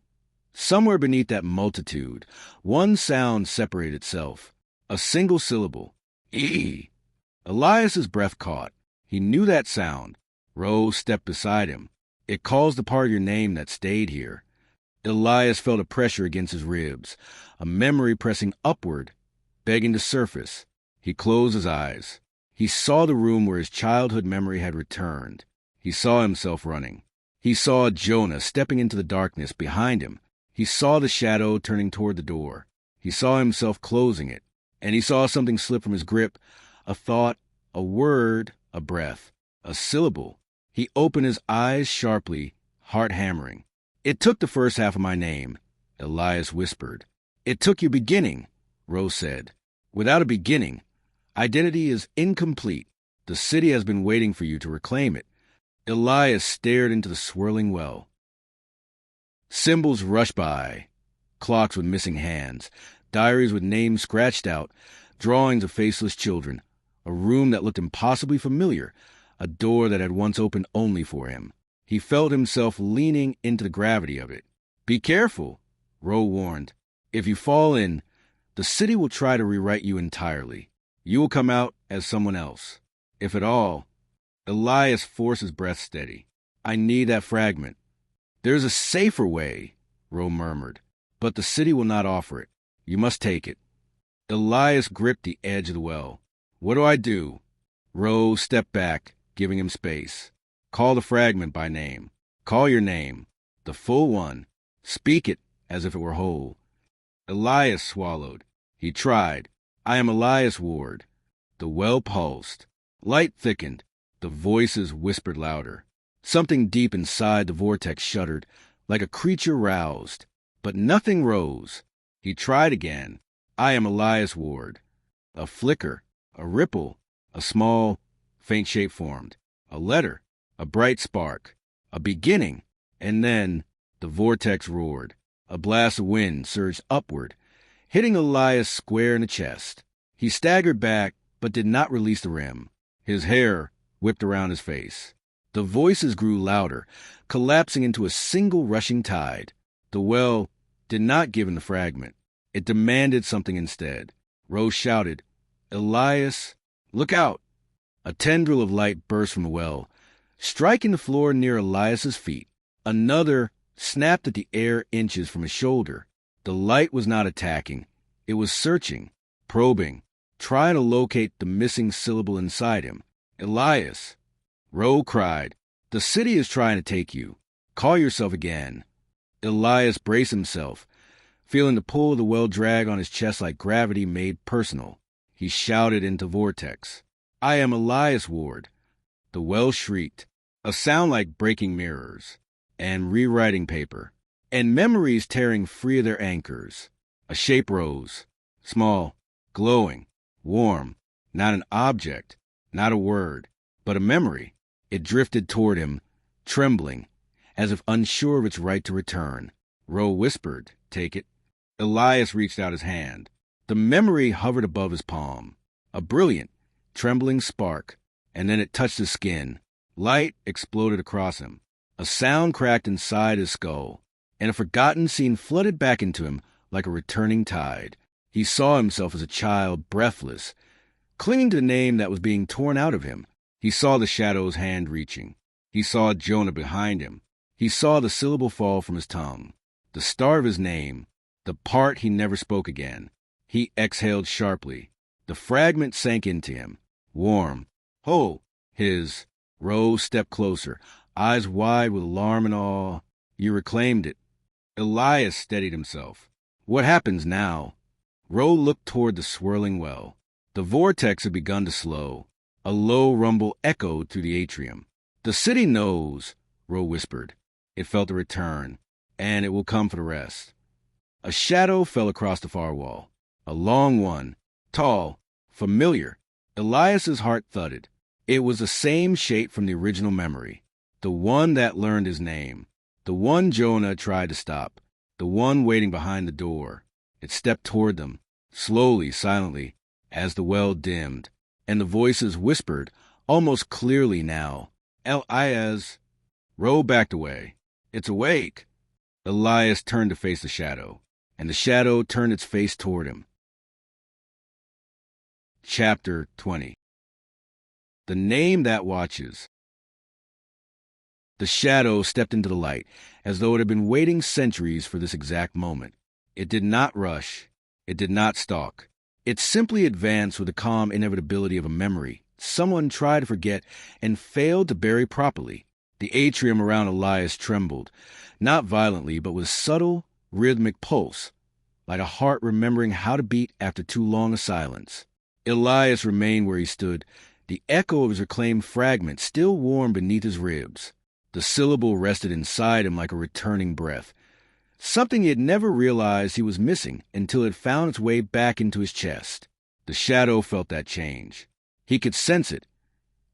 somewhere beneath that multitude, one sound separated itself. A single syllable. E. Elias's breath caught. He knew that sound. Rho stepped beside him. "It calls the part of your name that stayed here." Elias felt a pressure against his ribs, a memory pressing upward, begging to surface. He closed his eyes. He saw the room where his childhood memory had returned. He saw himself running. He saw Jonah stepping into the darkness behind him. He saw the shadow turning toward the door. He saw himself closing it. And he saw something slip from his grip, a thought, a word, a breath, a syllable. He opened his eyes sharply, heart hammering. "It took the first half of my name," Elias whispered. "It took your beginning," Rho said. "Without a beginning, identity is incomplete. The city has been waiting for you to reclaim it." Elias stared into the swirling well. Symbols rushed by. Clocks with missing hands, diaries with names scratched out, drawings of faceless children, a room that looked impossibly familiar, a door that had once opened only for him. He felt himself leaning into the gravity of it. "Be careful," Rho warned. "If you fall in, the city will try to rewrite you entirely. You will come out as someone else. If at all." Elias forced his breath steady. "I need that fragment." "There's a safer way," Rho murmured, "but the city will not offer it. You must take it." Elias gripped the edge of the well. "What do I do?" Rho stepped back, giving him space. "Call the fragment by name. Call your name, the full one. Speak it as if it were whole." Elias swallowed. He tried. "I am Elias Ward." The well pulsed. Light thickened. The voices whispered louder. Something deep inside the vortex shuddered, like a creature roused. But nothing rose. He tried again. "I am Elias Ward." A flicker, a ripple, a small, faint shape formed. A letter, a bright spark, a beginning, and then the vortex roared. A blast of wind surged upward, hitting Elias square in the chest. He staggered back, but did not release the rim. His hair whipped around his face. The voices grew louder, collapsing into a single rushing tide. The well did not give him the fragment. It demanded something instead. Rho shouted, "Elias, look out!" A tendril of light burst from the well, striking the floor near Elias's feet. Another snapped at the air inches from his shoulder. The light was not attacking. It was searching, probing, trying to locate the missing syllable inside him. "Elias!" Rho cried. "The city is trying to take you. Call yourself again." Elias braced himself, feeling the pull of the well drag on his chest like gravity made personal. He shouted into vortex, "I am Elias Ward." The well shrieked, a sound like breaking mirrors, and rewriting paper, and memories tearing free of their anchors. A shape rose, small, glowing, warm, not an object, not a word, but a memory. It drifted toward him, trembling, as if unsure of its right to return. Rho whispered, "Take it." Elias reached out his hand. The memory hovered above his palm, a brilliant, trembling spark, and then it touched his skin. Light exploded across him. A sound cracked inside his skull, and a forgotten scene flooded back into him like a returning tide. He saw himself as a child, breathless, clinging to the name that was being torn out of him. He saw the shadow's hand reaching. He saw Jonah behind him. He saw the syllable fall from his tongue, the start of his name, the part he never spoke again. He exhaled sharply. The fragment sank into him, warm. Ho! His Rose stepped closer, eyes wide with alarm and awe. You reclaimed it. Elias steadied himself. What happens now? Ro looked toward the swirling well. The vortex had begun to slow. A low rumble echoed through the atrium. The city knows, Ro whispered. It felt a return, and it will come for the rest. A shadow fell across the far wall. A long one, tall, familiar. Elias's heart thudded. It was the same shape from the original memory, the one that learned his name, the one Jonah tried to stop, the one waiting behind the door. It stepped toward them, slowly, silently, as the well dimmed, and the voices whispered, almost clearly now, Elias. Ro backed away. It's awake. Elias turned to face the shadow, and the shadow turned its face toward him. Chapter 20. The name that watches. The shadow stepped into the light, as though it had been waiting centuries for this exact moment. It did not rush. It did not stalk. It simply advanced with the calm inevitability of a memory someone tried to forget and failed to bury properly. The atrium around Elias trembled, not violently, but with subtle, rhythmic pulse, like a heart remembering how to beat after too long a silence. Elias remained where he stood, the echo of his reclaimed fragment still warm beneath his ribs. The syllable rested inside him like a returning breath, something he had never realized he was missing until it found its way back into his chest. The shadow felt that change. He could sense it,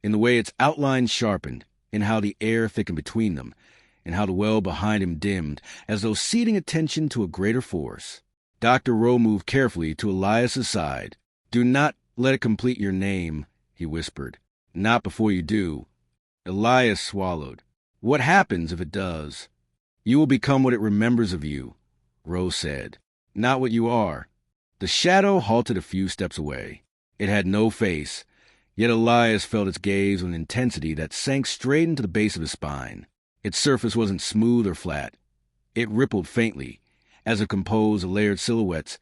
in the way its outline sharpened, in how the air thickened between them, in how the well behind him dimmed, as though ceding attention to a greater force. Dr. Rho moved carefully to Elias's side. Do not let it complete your name, he whispered. Not before you do. Elias swallowed. What happens if it does? You will become what it remembers of you, Rose said. Not what you are. The shadow halted a few steps away. It had no face, yet Elias felt its gaze with an intensity that sank straight into the base of his spine. Its surface wasn't smooth or flat. It rippled faintly, as if composed of layered silhouettes,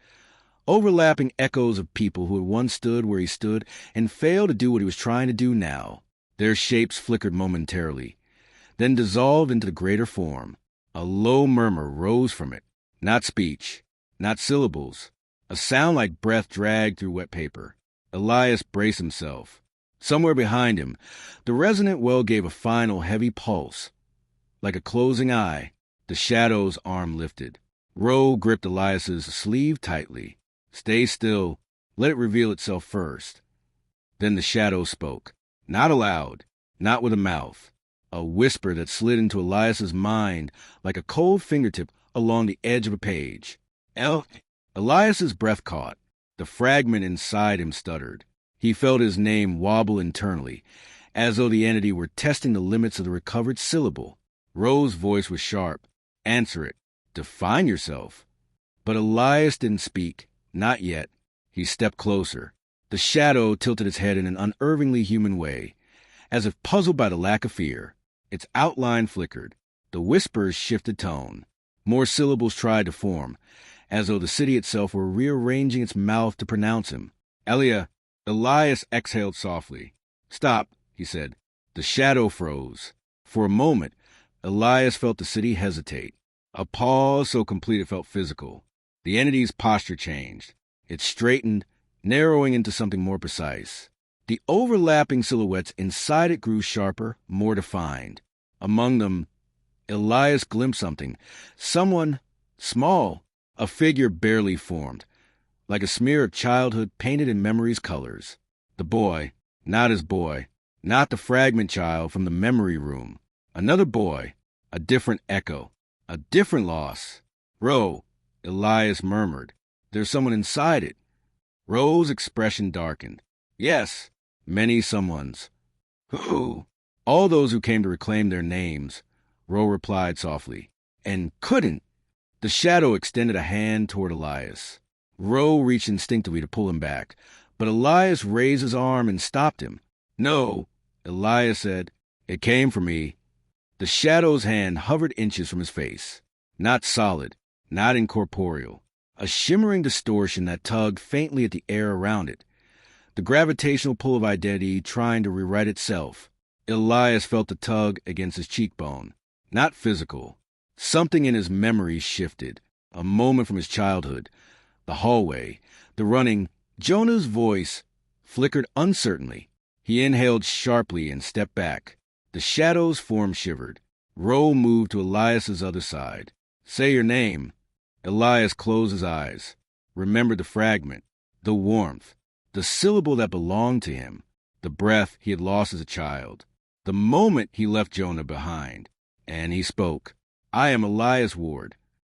overlapping echoes of people who had once stood where he stood and failed to do what he was trying to do now. Their shapes flickered momentarily, then dissolved into the greater form. A low murmur rose from it, not speech, not syllables, a sound like breath dragged through wet paper. Elias braced himself. Somewhere behind him, the resonant well gave a final heavy pulse. Like a closing eye, the shadow's arm lifted. Ro gripped Elias's sleeve tightly. Stay still. Let it reveal itself first. Then the shadow spoke. Not aloud, not with a mouth. A whisper that slid into Elias's mind like a cold fingertip along the edge of a page. Elias's breath caught. The fragment inside him stuttered. He felt his name wobble internally, as though the entity were testing the limits of the recovered syllable. Ro's voice was sharp. Answer it. Define yourself. But Elias didn't speak. Not yet. He stepped closer. The shadow tilted its head in an unervingly human way, as if puzzled by the lack of fear. Its outline flickered. The whispers shifted tone. More syllables tried to form, as though the city itself were rearranging its mouth to pronounce him. Elias exhaled softly. Stop, he said. The shadow froze. For a moment, Elias felt the city hesitate. A pause so complete it felt physical. The entity's posture changed. It straightened, narrowing into something more precise. The overlapping silhouettes inside it grew sharper, more defined. Among them, Elias glimpsed something. Someone small, a figure barely formed, like a smear of childhood painted in memory's colors. The boy, not his boy, not the fragment child from the memory room. Another boy, a different echo, a different loss. Ro, Elias murmured. There's someone inside it. Ro's expression darkened. Yes, many someones. Who? All those who came to reclaim their names, Ro replied softly. And couldn't. The shadow extended a hand toward Elias. Ro reached instinctively to pull him back, but Elias raised his arm and stopped him. No, Elias said. It came for me. The shadow's hand hovered inches from his face. Not solid, not incorporeal. A shimmering distortion that tugged faintly at the air around it. The gravitational pull of identity trying to rewrite itself. Elias felt the tug against his cheekbone. Not physical. Something in his memory shifted. A moment from his childhood. The hallway. The running. Jonah's voice flickered uncertainly. He inhaled sharply and stepped back. The shadow's form shivered. Rho moved to Elias's other side. Say your name. Elias closed his eyes. Remembered the fragment. The warmth. The syllable that belonged to him. The breath he had lost as a child. The moment he left Jonah behind. And he spoke. I am Elias Ward.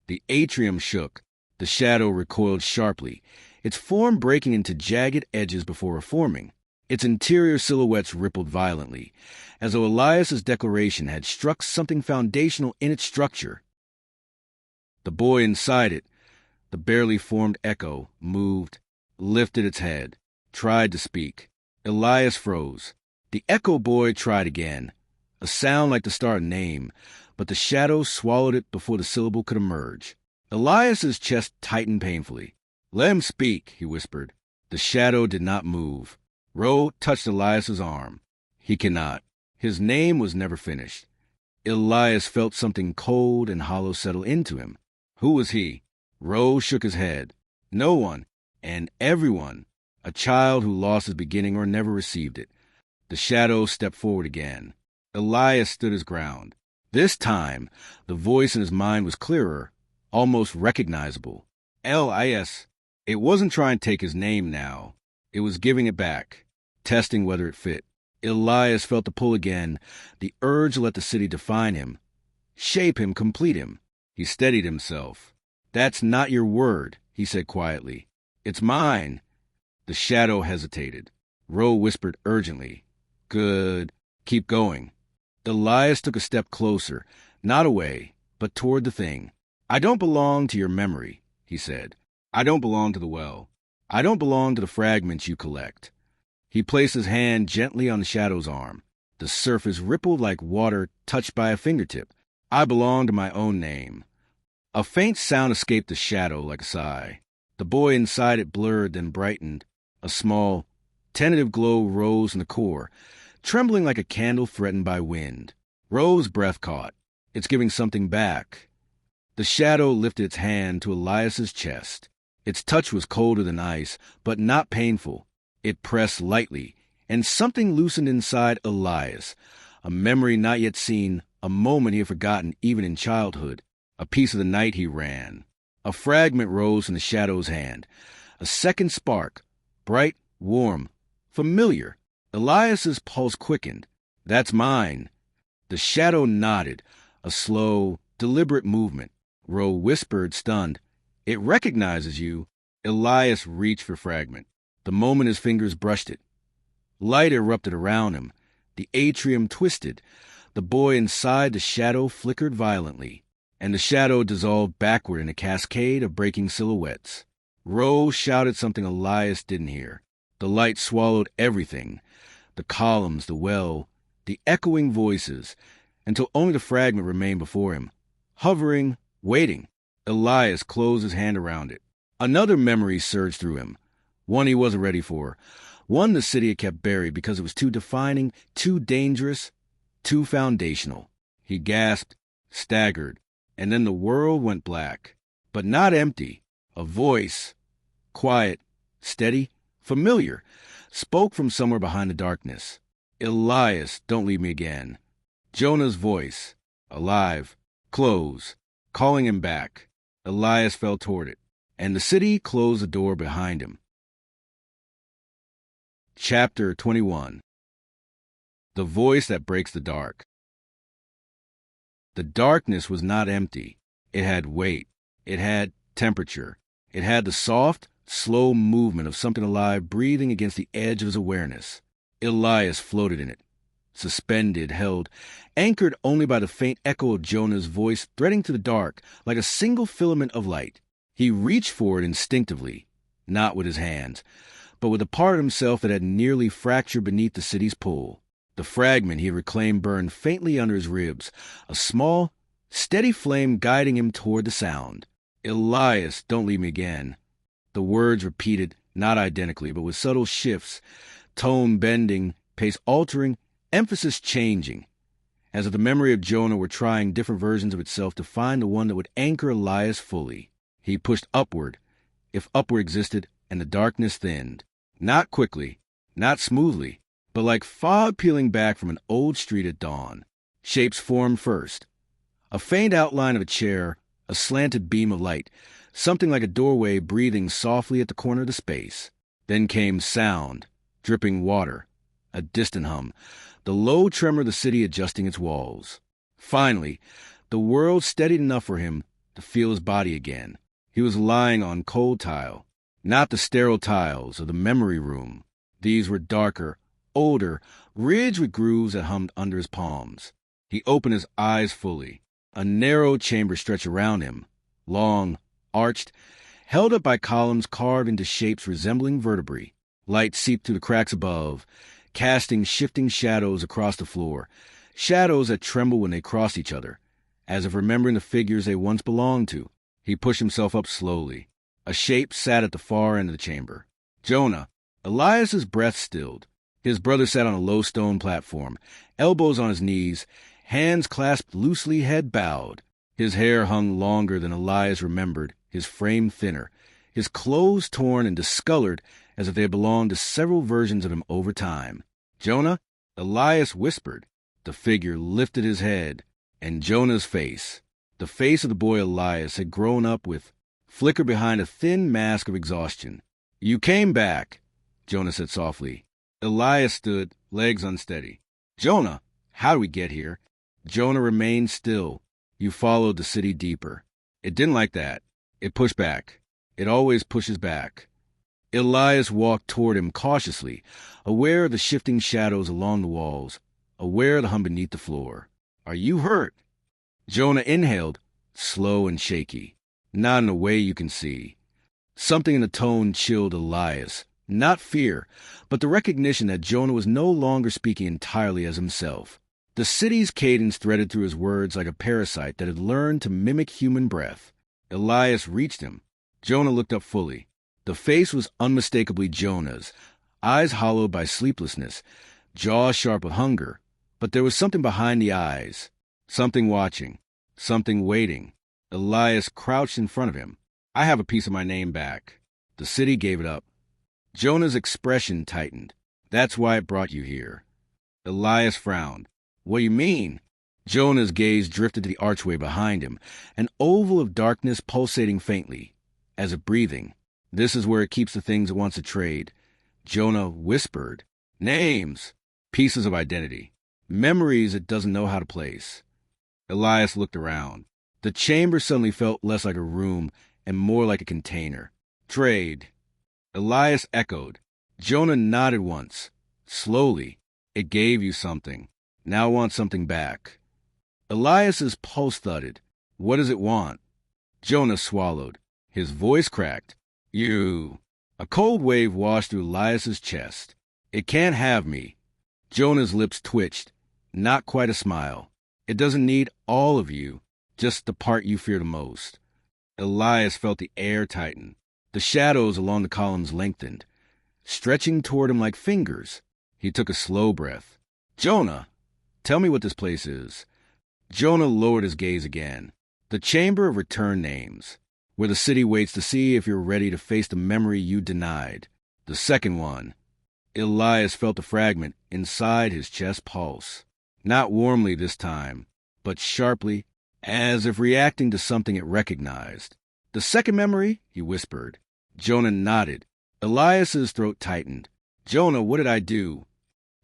The atrium shook. The shadow recoiled sharply, its form breaking into jagged edges before reforming. Its interior silhouettes rippled violently, as though Elias's declaration had struck something foundational in its structure. The boy inside it, the barely formed echo, moved, lifted its head, tried to speak. Elias froze. The echo boy tried again, a sound like the start name, but the shadow swallowed it before the syllable could emerge. Elias's chest tightened painfully. Let him speak, he whispered. The shadow did not move. Rho touched Elias's arm. He cannot. His name was never finished. Elias felt something cold and hollow settle into him. Who was he? Rho shook his head. No one, and everyone. A child who lost his beginning or never received it. The shadow stepped forward again. Elias stood his ground. This time, the voice in his mind was clearer, almost recognizable. Elias. It wasn't trying to take his name now. It was giving it back, testing whether it fit. Elias felt the pull again, the urge to let the city define him, shape him, complete him. He steadied himself. That's not your word, he said quietly. It's mine. The shadow hesitated. Rho whispered urgently. Good. Keep going. Elias took a step closer, not away, but toward the thing. I don't belong to your memory, he said. I don't belong to the well. I don't belong to the fragments you collect. He placed his hand gently on the shadow's arm. The surface rippled like water touched by a fingertip. I belong to my own name. A faint sound escaped the shadow like a sigh. The boy inside it blurred, then brightened. A small, tentative glow rose in the core, trembling like a candle threatened by wind. Rho's breath caught. It's giving something back. The shadow lifted its hand to Elias's chest. Its touch was colder than ice, but not painful. It pressed lightly, and something loosened inside Elias. A memory not yet seen, a moment he had forgotten even in childhood. A piece of the night he ran. A fragment rose in the shadow's hand. A second spark, bright, warm, familiar. Elias's pulse quickened. That's mine. The shadow nodded, a slow, deliberate movement. Rho whispered, stunned. It recognizes you. Elias reached for fragment. The moment his fingers brushed it. Light erupted around him. The atrium twisted. The boy inside the shadow flickered violently, and the shadow dissolved backward in a cascade of breaking silhouettes. Rho shouted something Elias didn't hear. The light swallowed everything. The columns, the well, the echoing voices, until only the fragment remained before him. Hovering, waiting. Elias closed his hand around it. Another memory surged through him. One he wasn't ready for. One the city had kept buried because it was too defining, too dangerous, too foundational. He gasped, staggered, and then the world went black. But not empty. A voice, quiet, steady, familiar, spoke from somewhere behind the darkness. Elias, don't leave me again. Jonah's voice, alive, close, calling him back. Elias fell toward it, and the city closed the door behind him. Chapter 21. The Voice That Breaks the Dark. The darkness was not empty. It had weight. It had temperature. It had the soft, slow movement of something alive breathing against the edge of his awareness. Elias floated in it, suspended, held, anchored only by the faint echo of Jonah's voice threading through the dark like a single filament of light. He reached for it instinctively, not with his hands, but with a part of himself that had nearly fractured beneath the city's pull. The fragment he had reclaimed burned faintly under his ribs, a small, steady flame guiding him toward the sound. "Elias, don't leave me again." The words repeated, not identically, but with subtle shifts, tone bending, pace altering, emphasis changing, as if the memory of Jonah were trying different versions of itself to find the one that would anchor Elias fully. He pushed upward, if upward existed, and the darkness thinned. Not quickly, not smoothly, but like fog peeling back from an old street at dawn. Shapes formed first. A faint outline of a chair, a slanted beam of light, something like a doorway breathing softly at the corner of the space. Then came sound, dripping water, a distant hum, the low tremor of the city adjusting its walls. Finally, the world steadied enough for him to feel his body again. He was lying on cold tile, not the sterile tiles of the memory room. These were darker, older, ridged with grooves that hummed under his palms. He opened his eyes fully. A narrow chamber stretched around him, long, arched, held up by columns carved into shapes resembling vertebrae. Light seeped through the cracks above, casting shifting shadows across the floor, shadows that trembled when they crossed each other, as if remembering the figures they once belonged to. He pushed himself up slowly. A shape sat at the far end of the chamber. Jonah. Elias's breath stilled. His brother sat on a low stone platform, elbows on his knees, hands clasped loosely, head bowed. His hair hung longer than Elias remembered, his frame thinner, his clothes torn and discolored as if they had belonged to several versions of him over time. "Jonah?" Elias whispered. The figure lifted his head, and Jonah's face, the face of the boy Elias had grown up with, flickered behind a thin mask of exhaustion. "You came back," Jonah said softly. Elias stood, legs unsteady. "Jonah, how did we get here?" Jonah remained still. "You followed the city deeper. It didn't like that. It pushed back. It always pushes back." Elias walked toward him cautiously, aware of the shifting shadows along the walls, aware of the hum beneath the floor. "Are you hurt?" Jonah inhaled, slow and shaky. "Not in a way you can see." Something in the tone chilled Elias. Not fear, but the recognition that Jonah was no longer speaking entirely as himself. The city's cadence threaded through his words like a parasite that had learned to mimic human breath. Elias reached him. Jonah looked up fully. The face was unmistakably Jonah's, eyes hollowed by sleeplessness, jaw sharp with hunger. But there was something behind the eyes, something watching, something waiting. Elias crouched in front of him. "I have a piece of my name back." The city gave it up. Jonah's expression tightened. "That's why it brought you here." Elias frowned. "What do you mean?" Jonah's gaze drifted to the archway behind him, an oval of darkness pulsating faintly, as if breathing. "This is where it keeps the things it wants to trade." Jonah whispered. "Names. Pieces of identity. Memories it doesn't know how to place." Elias looked around. The chamber suddenly felt less like a room and more like a container. "Trade." Elias echoed. Jonah nodded once. Slowly. "It gave you something. Now I want something back." Elias's pulse thudded. "What does it want?" Jonah swallowed. His voice cracked. "You." A cold wave washed through Elias's chest. "It can't have me." Jonah's lips twitched. Not quite a smile. "It doesn't need all of you, just the part you fear the most." Elias felt the air tighten. The shadows along the columns lengthened, stretching toward him like fingers. He took a slow breath. "Jonah, tell me what this place is." Jonah lowered his gaze again. "The Chamber of Return Names, where the city waits to see if you're ready to face the memory you denied. The second one." Elias felt the fragment inside his chest pulse. Not warmly this time, but sharply, as if reacting to something it recognized. "The second memory?" he whispered. Jonah nodded. Elias's throat tightened. "Jonah, what did I do?"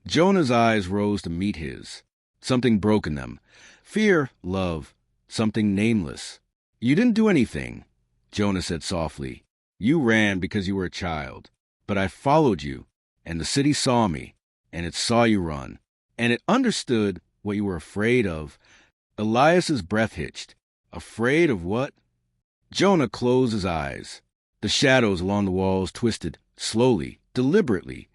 Jonah's eyes rose to meet his. Something broke in them. Fear, love, something nameless. "You didn't do anything," Jonah said softly. "You ran because you were a child. But I followed you, and the city saw me, and it saw you run, and it understood what you were afraid of." Elias's breath hitched. "Afraid of what?" Jonah closed his eyes. The shadows along the walls twisted, slowly, deliberately,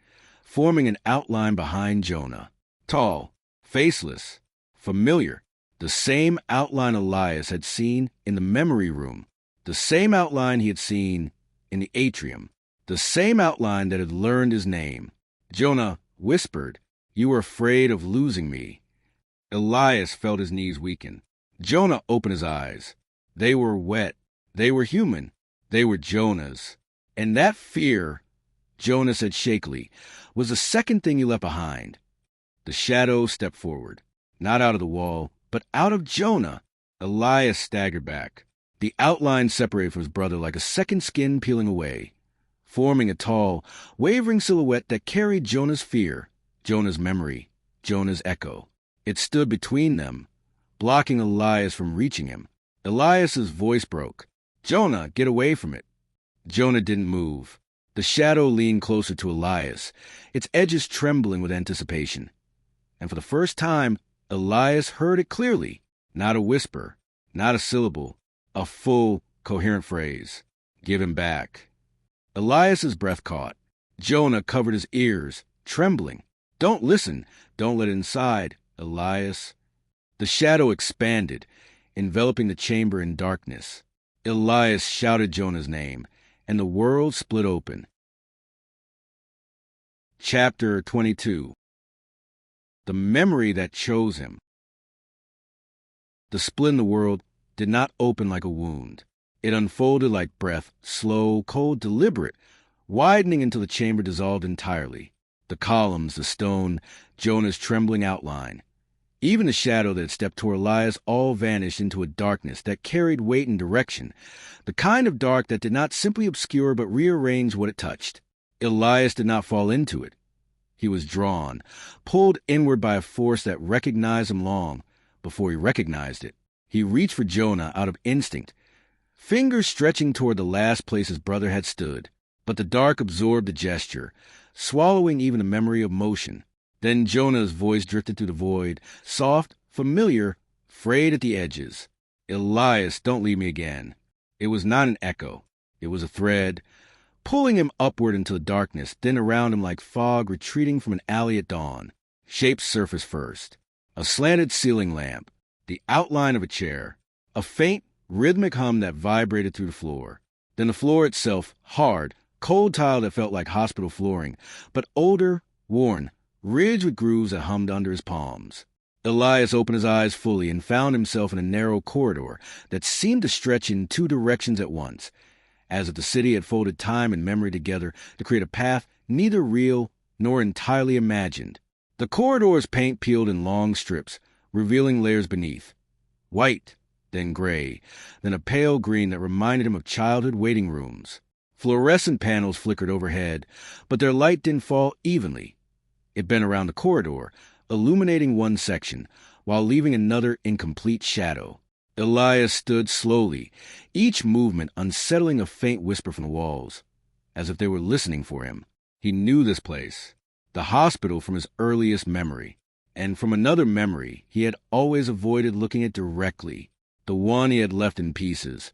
forming an outline behind Jonah. Tall, faceless, familiar. The same outline Elias had seen in the memory room. The same outline he had seen in the atrium. The same outline that had learned his name. Jonah whispered, "You were afraid of losing me." Elias felt his knees weaken. Jonah opened his eyes. They were wet. They were human. They were Jonah's. And that fear, Jonah said shakily, was the second thing he left behind. The shadow stepped forward, not out of the wall, but out of Jonah. Elias staggered back. The outline separated from his brother like a second skin peeling away, forming a tall, wavering silhouette that carried Jonah's fear, Jonah's memory, Jonah's echo. It stood between them, blocking Elias from reaching him. Elias's voice broke. "Jonah, get away from it." Jonah didn't move. The shadow leaned closer to Elias, its edges trembling with anticipation. And for the first time, Elias heard it clearly. Not a whisper, not a syllable, a full, coherent phrase. "Give him back." Elias's breath caught. Jonah covered his ears, trembling. "Don't listen. Don't let it inside, Elias." The shadow expanded, enveloping the chamber in darkness. Elias shouted Jonah's name, and the world split open. Chapter 22. The memory that chose him. The split in the world did not open like a wound. It unfolded like breath, slow, cold, deliberate, widening until the chamber dissolved entirely. The columns, the stone, Jonah's trembling outline. Even the shadow that had stepped toward Elias all vanished into a darkness that carried weight and direction, the kind of dark that did not simply obscure but rearrange what it touched. Elias did not fall into it. He was drawn, pulled inward by a force that recognized him long before he recognized it. He reached for Jonah out of instinct, fingers stretching toward the last place his brother had stood. But the dark absorbed the gesture, swallowing even the memory of motion. Then Jonah's voice drifted through the void, soft, familiar, frayed at the edges. "Elias, don't leave me again." It was not an echo. It was a thread, pulling him upward into the darkness, then around him like fog retreating from an alley at dawn. Shapes surfaced first. A slanted ceiling lamp, the outline of a chair, a faint, rhythmic hum that vibrated through the floor. Then the floor itself, hard, cold tile that felt like hospital flooring, but older, worn, ridged with grooves that hummed under his palms. Elias opened his eyes fully and found himself in a narrow corridor that seemed to stretch in two directions at once, as if the city had folded time and memory together to create a path neither real nor entirely imagined. The corridor's paint peeled in long strips, revealing layers beneath. White, then gray, then a pale green that reminded him of childhood waiting rooms. Fluorescent panels flickered overhead, but their light didn't fall evenly. It bent around the corridor, illuminating one section, while leaving another in complete shadow. Elias stood slowly, each movement unsettling a faint whisper from the walls, as if they were listening for him. He knew this place, the hospital, from his earliest memory. And from another memory he had always avoided looking at directly, the one he had left in pieces.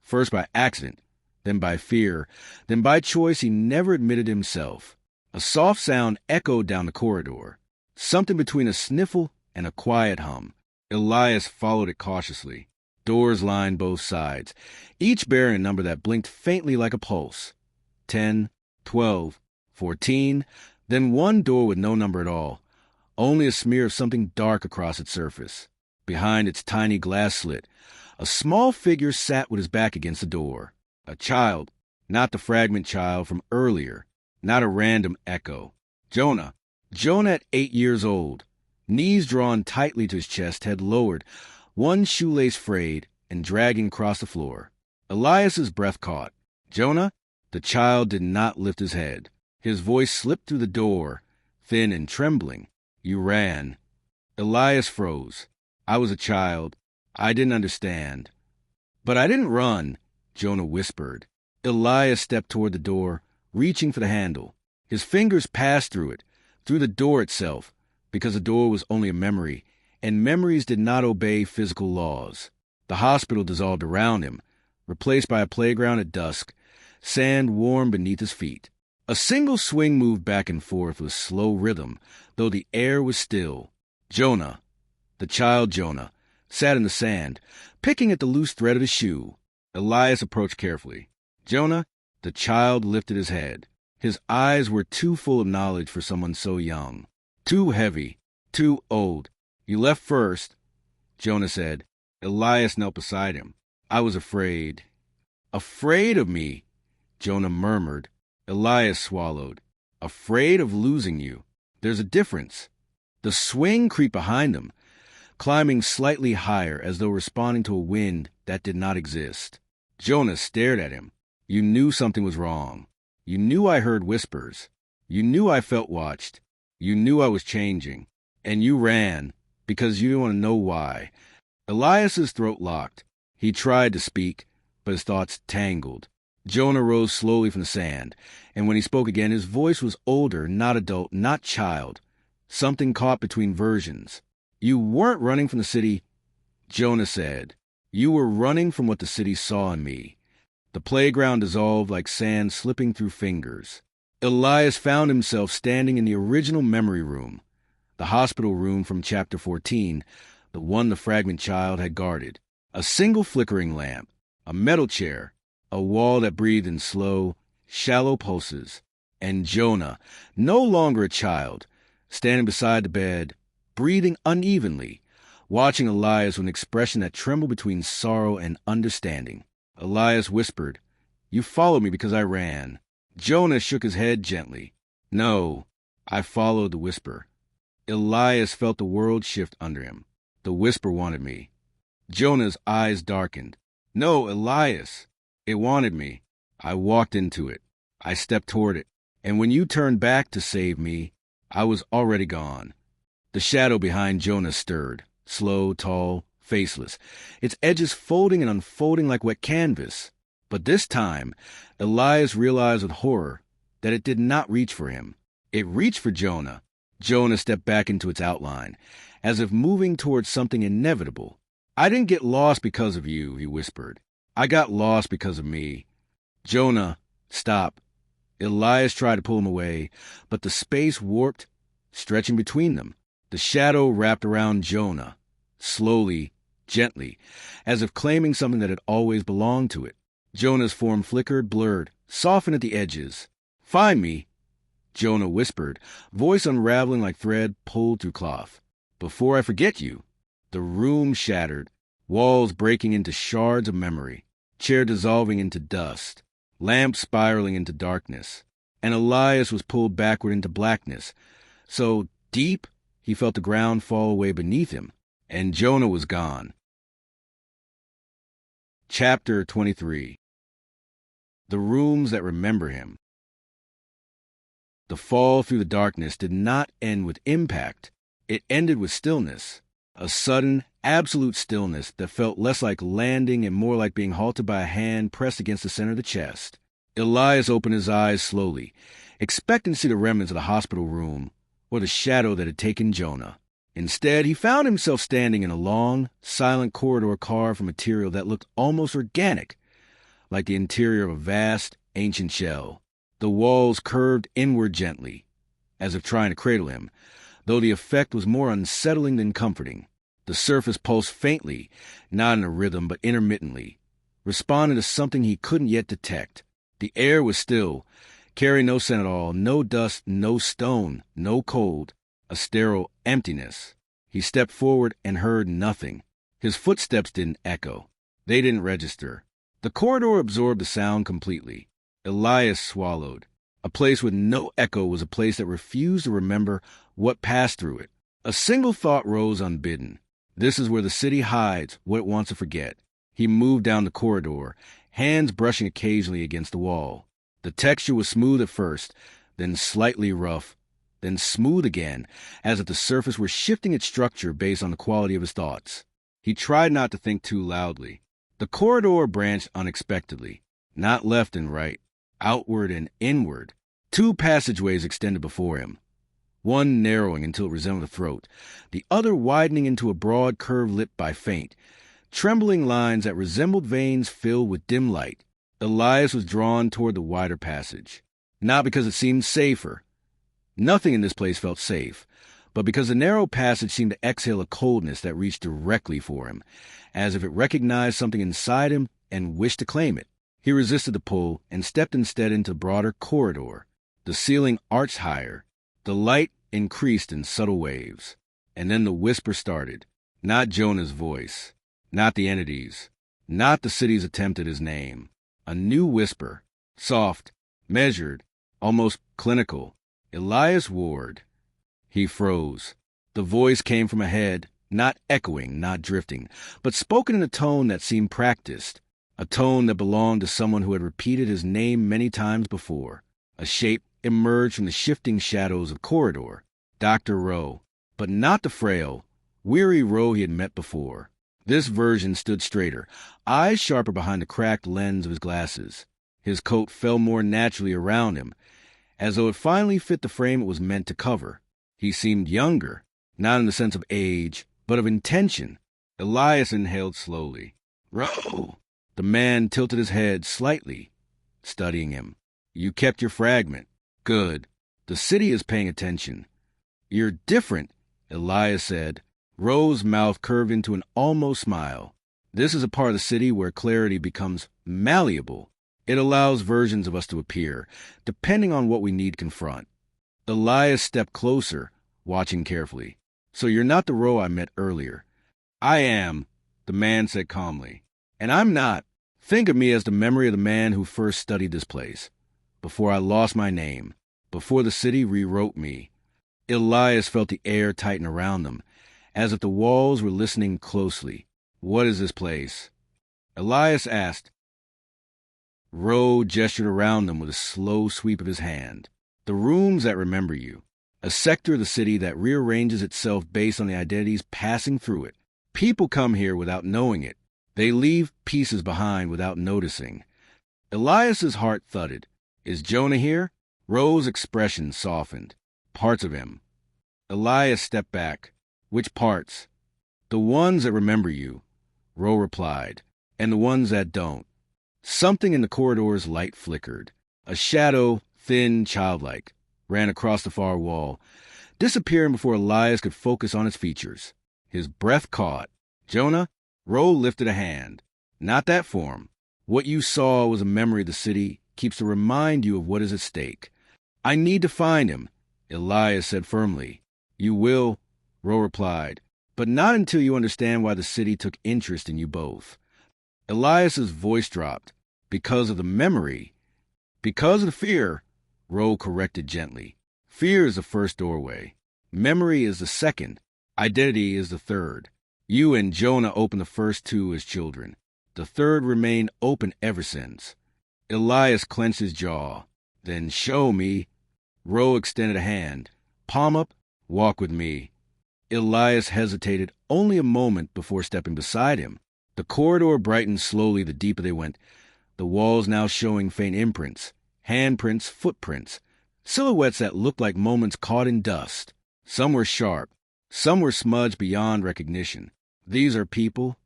First by accident, then by fear, then by choice he never admitted himself. A soft sound echoed down the corridor, something between a sniffle and a quiet hum. Elias followed it cautiously. Doors lined both sides, each bearing a number that blinked faintly like a pulse. 10, 12, 14, then one door with no number at all, only a smear of something dark across its surface. Behind its tiny glass slit, a small figure sat with his back against the door. A child, not the fragment child from earlier, not a random echo. Jonah at 8 years old, knees drawn tightly to his chest, head lowered, one shoelace frayed and dragging across the floor. Elias's breath caught. "Jonah?" The child did not lift his head. His voice slipped through the door, thin and trembling. "You ran." Elias froze. "I was a child. I didn't understand." "But I didn't run," Jonah whispered. Elias stepped toward the door, reaching for the handle. His fingers passed through it, through the door itself, because the door was only a memory, and memories did not obey physical laws. The hospital dissolved around him, replaced by a playground at dusk, sand warm beneath his feet. A single swing moved back and forth with slow rhythm, though the air was still. Jonah, the child Jonah, sat in the sand, picking at the loose thread of his shoe. Elias approached carefully. Jonah, the child, lifted his head. His eyes were too full of knowledge for someone so young. Too heavy, too old. "You left first," Jonah said. Elias knelt beside him. "I was afraid." "Afraid of me?" Jonah murmured. Elias swallowed. "Afraid of losing you. There's a difference." The swing creeped behind them, climbing slightly higher as though responding to a wind that did not exist. Jonah stared at him. "You knew something was wrong. You knew I heard whispers. You knew I felt watched. You knew I was changing. And you ran, because you didn't want to know why." Elias's throat locked. He tried to speak, but his thoughts tangled. Jonah rose slowly from the sand, and when he spoke again, his voice was older, not adult, not child. Something caught between versions. "You weren't running from the city," Jonah said. "You were running from what the city saw in me." The playground dissolved like sand slipping through fingers. Elias found himself standing in the original memory room, the hospital room from Chapter 14, the one the fragment child had guarded. A single flickering lamp, a metal chair, a wall that breathed in slow, shallow pulses, and Jonah, no longer a child, standing beside the bed, breathing unevenly, watching Elias with an expression that trembled between sorrow and understanding. Elias whispered, "You followed me because I ran." Jonah shook his head gently. "No, I followed the whisper." Elias felt the world shift under him. The whisper wanted me. Jonah's eyes darkened. "No, Elias. It wanted me. I walked into it. I stepped toward it. And when you turned back to save me, I was already gone." The shadow behind Jonah stirred, slow, tall, faceless, its edges folding and unfolding like wet canvas. But this time, Elias realized with horror that it did not reach for him. It reached for Jonah. Jonah stepped back into its outline, as if moving towards something inevitable. "I didn't get lost because of you," he whispered. "I got lost because of me." "Jonah, stop." Elias tried to pull him away, but the space warped, stretching between them. The shadow wrapped around Jonah, slowly, gently, as if claiming something that had always belonged to it. Jonah's form flickered, blurred, softened at the edges. "Find me," Jonah whispered, voice unraveling like thread pulled through cloth. "Before I forget you." The room shattered, walls breaking into shards of memory, chair dissolving into dust, lamp spiraling into darkness, and Elias was pulled backward into blackness, so deep he felt the ground fall away beneath him, and Jonah was gone. Chapter 23. The Rooms That Remember Him. The fall through the darkness did not end with impact. It ended with stillness, a sudden, absolute stillness that felt less like landing and more like being halted by a hand pressed against the center of the chest. Elias opened his eyes slowly, expecting to see the remnants of the hospital room or the shadow that had taken Jonah. Instead, he found himself standing in a long, silent corridor carved from material that looked almost organic, like the interior of a vast, ancient shell. The walls curved inward gently, as if trying to cradle him, though the effect was more unsettling than comforting. The surface pulsed faintly, not in a rhythm but intermittently, responding to something he couldn't yet detect. The air was still, carrying no scent at all, no dust, no stone, no cold, a sterile emptiness. He stepped forward and heard nothing. His footsteps didn't echo. They didn't register. The corridor absorbed the sound completely. Elias swallowed. A place with no echo was a place that refused to remember what passed through it. A single thought rose unbidden. This is where the city hides what it wants to forget. He moved down the corridor, hands brushing occasionally against the wall. The texture was smooth at first, then slightly rough, then smooth again, as if the surface were shifting its structure based on the quality of his thoughts. He tried not to think too loudly. The corridor branched unexpectedly, not left and right, outward and inward. Two passageways extended before him, one narrowing until it resembled a throat, the other widening into a broad curve lit by faint, trembling lines that resembled veins filled with dim light. Elias was drawn toward the wider passage. Not because it seemed safer. Nothing in this place felt safe, but because the narrow passage seemed to exhale a coldness that reached directly for him, as if it recognized something inside him and wished to claim it. He resisted the pull and stepped instead into the broader corridor. The ceiling arched higher. The light increased in subtle waves. And then the whisper started. Not Jonah's voice. Not the entities. Not the city's attempt at his name. A new whisper. Soft, measured, almost clinical. Elias Ward. He froze. The voice came from ahead, not echoing, not drifting, but spoken in a tone that seemed practiced, a tone that belonged to someone who had repeated his name many times before. A shape emerged from the shifting shadows of corridor. Dr. Rho, but not the frail, weary Rho he had met before. This version stood straighter, eyes sharper behind the cracked lens of his glasses. His coat fell more naturally around him, as though it finally fit the frame it was meant to cover. He seemed younger, not in the sense of age, but of intention. Elias inhaled slowly. Rho! The man tilted his head slightly, studying him. You kept your fragment. Good. The city is paying attention. You're different, Elias said. Rho's mouth curved into an almost smile. This is a part of the city where clarity becomes malleable. It allows versions of us to appear, depending on what we need to confront. Elias stepped closer, watching carefully. So you're not the Rho I met earlier. I am, the man said calmly. And I'm not. Think of me as the memory of the man who first studied this place. Before I lost my name. Before the city rewrote me. Elias felt the air tighten around them, as if the walls were listening closely. What is this place? Elias asked. Rho gestured around them with a slow sweep of his hand. The rooms that remember you. A sector of the city that rearranges itself based on the identities passing through it. People come here without knowing it. They leave pieces behind without noticing. Elias's heart thudded. Is Jonah here? Rho's expression softened. Parts of him. Elias stepped back. Which parts? The ones that remember you, Rho replied, and the ones that don't. Something in the corridor's light flickered. A shadow, thin, childlike, ran across the far wall, disappearing before Elias could focus on its features. His breath caught. Jonah? Rho lifted a hand. Not that form. What you saw was a memory the city keeps to remind you of what is at stake. I need to find him, Elias said firmly. You will, Rho replied, but not until you understand why the city took interest in you both. Elias's voice dropped. Because of the memory. Because of the fear, Rho corrected gently. Fear is the first doorway. Memory is the second. Identity is the third. You and Jonah opened the first two as children. The third remained open ever since. Elias clenched his jaw. Then show me. Rho extended a hand. Palm up, walk with me. Elias hesitated only a moment before stepping beside him. The corridor brightened slowly the deeper they went, the walls now showing faint imprints, handprints, footprints, silhouettes that looked like moments caught in dust. Some were sharp, some were smudged beyond recognition. These are people,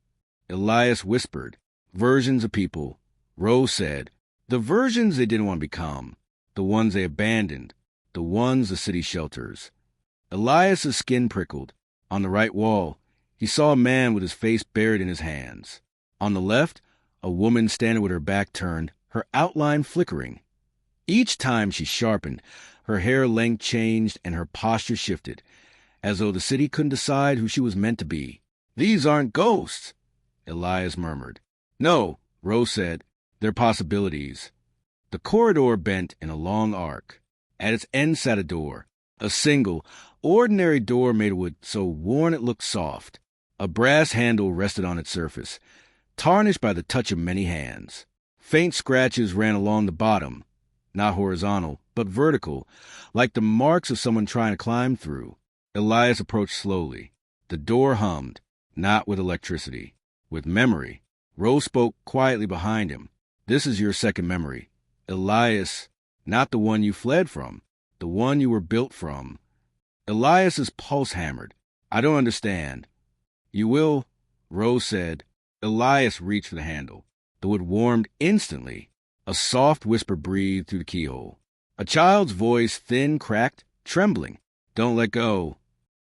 Elias whispered. Versions of people, Rho said. The versions they didn't want to become, the ones they abandoned, the ones the city shelters. Elias's skin prickled. On the right wall, he saw a man with his face buried in his hands. On the left, a woman standing with her back turned, her outline flickering. Each time she sharpened, her hair length changed and her posture shifted, as though the city couldn't decide who she was meant to be. These aren't ghosts, Elias murmured. No, Rho said, they're possibilities. The corridor bent in a long arc. At its end sat a door, a single, ordinary door made of wood so worn it looked soft. A brass handle rested on its surface, tarnished by the touch of many hands. Faint scratches ran along the bottom, not horizontal, but vertical, like the marks of someone trying to climb through. Elias approached slowly. The door hummed, not with electricity, with memory. Rho spoke quietly behind him. This is your second memory. Elias, not the one you fled from, the one you were built from. Elias's pulse hammered. I don't understand. You will, Rho said. Elias reached for the handle. The wood warmed instantly. A soft whisper breathed through the keyhole. A child's voice, thin, cracked, trembling. "Don't let go."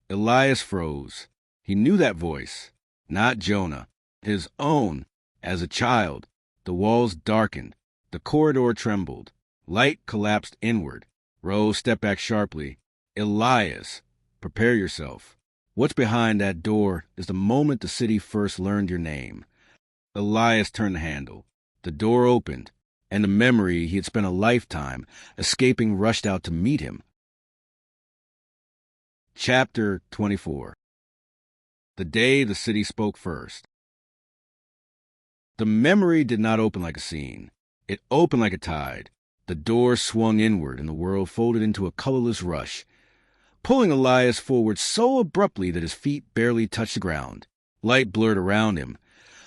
Elias froze. He knew that voice. Not Jonah. His own. As a child. The walls darkened. The corridor trembled. Light collapsed inward. Rho stepped back sharply. "Elias, prepare yourself. What's behind that door is the moment the city first learned your name." Elias turned the handle. The door opened, and the memory he had spent a lifetime escaping rushed out to meet him. Chapter 24. The day the city spoke first. The memory did not open like a scene. It opened like a tide. The door swung inward, and the world folded into a colorless rush, pulling Elias forward so abruptly that his feet barely touched the ground. Light blurred around him,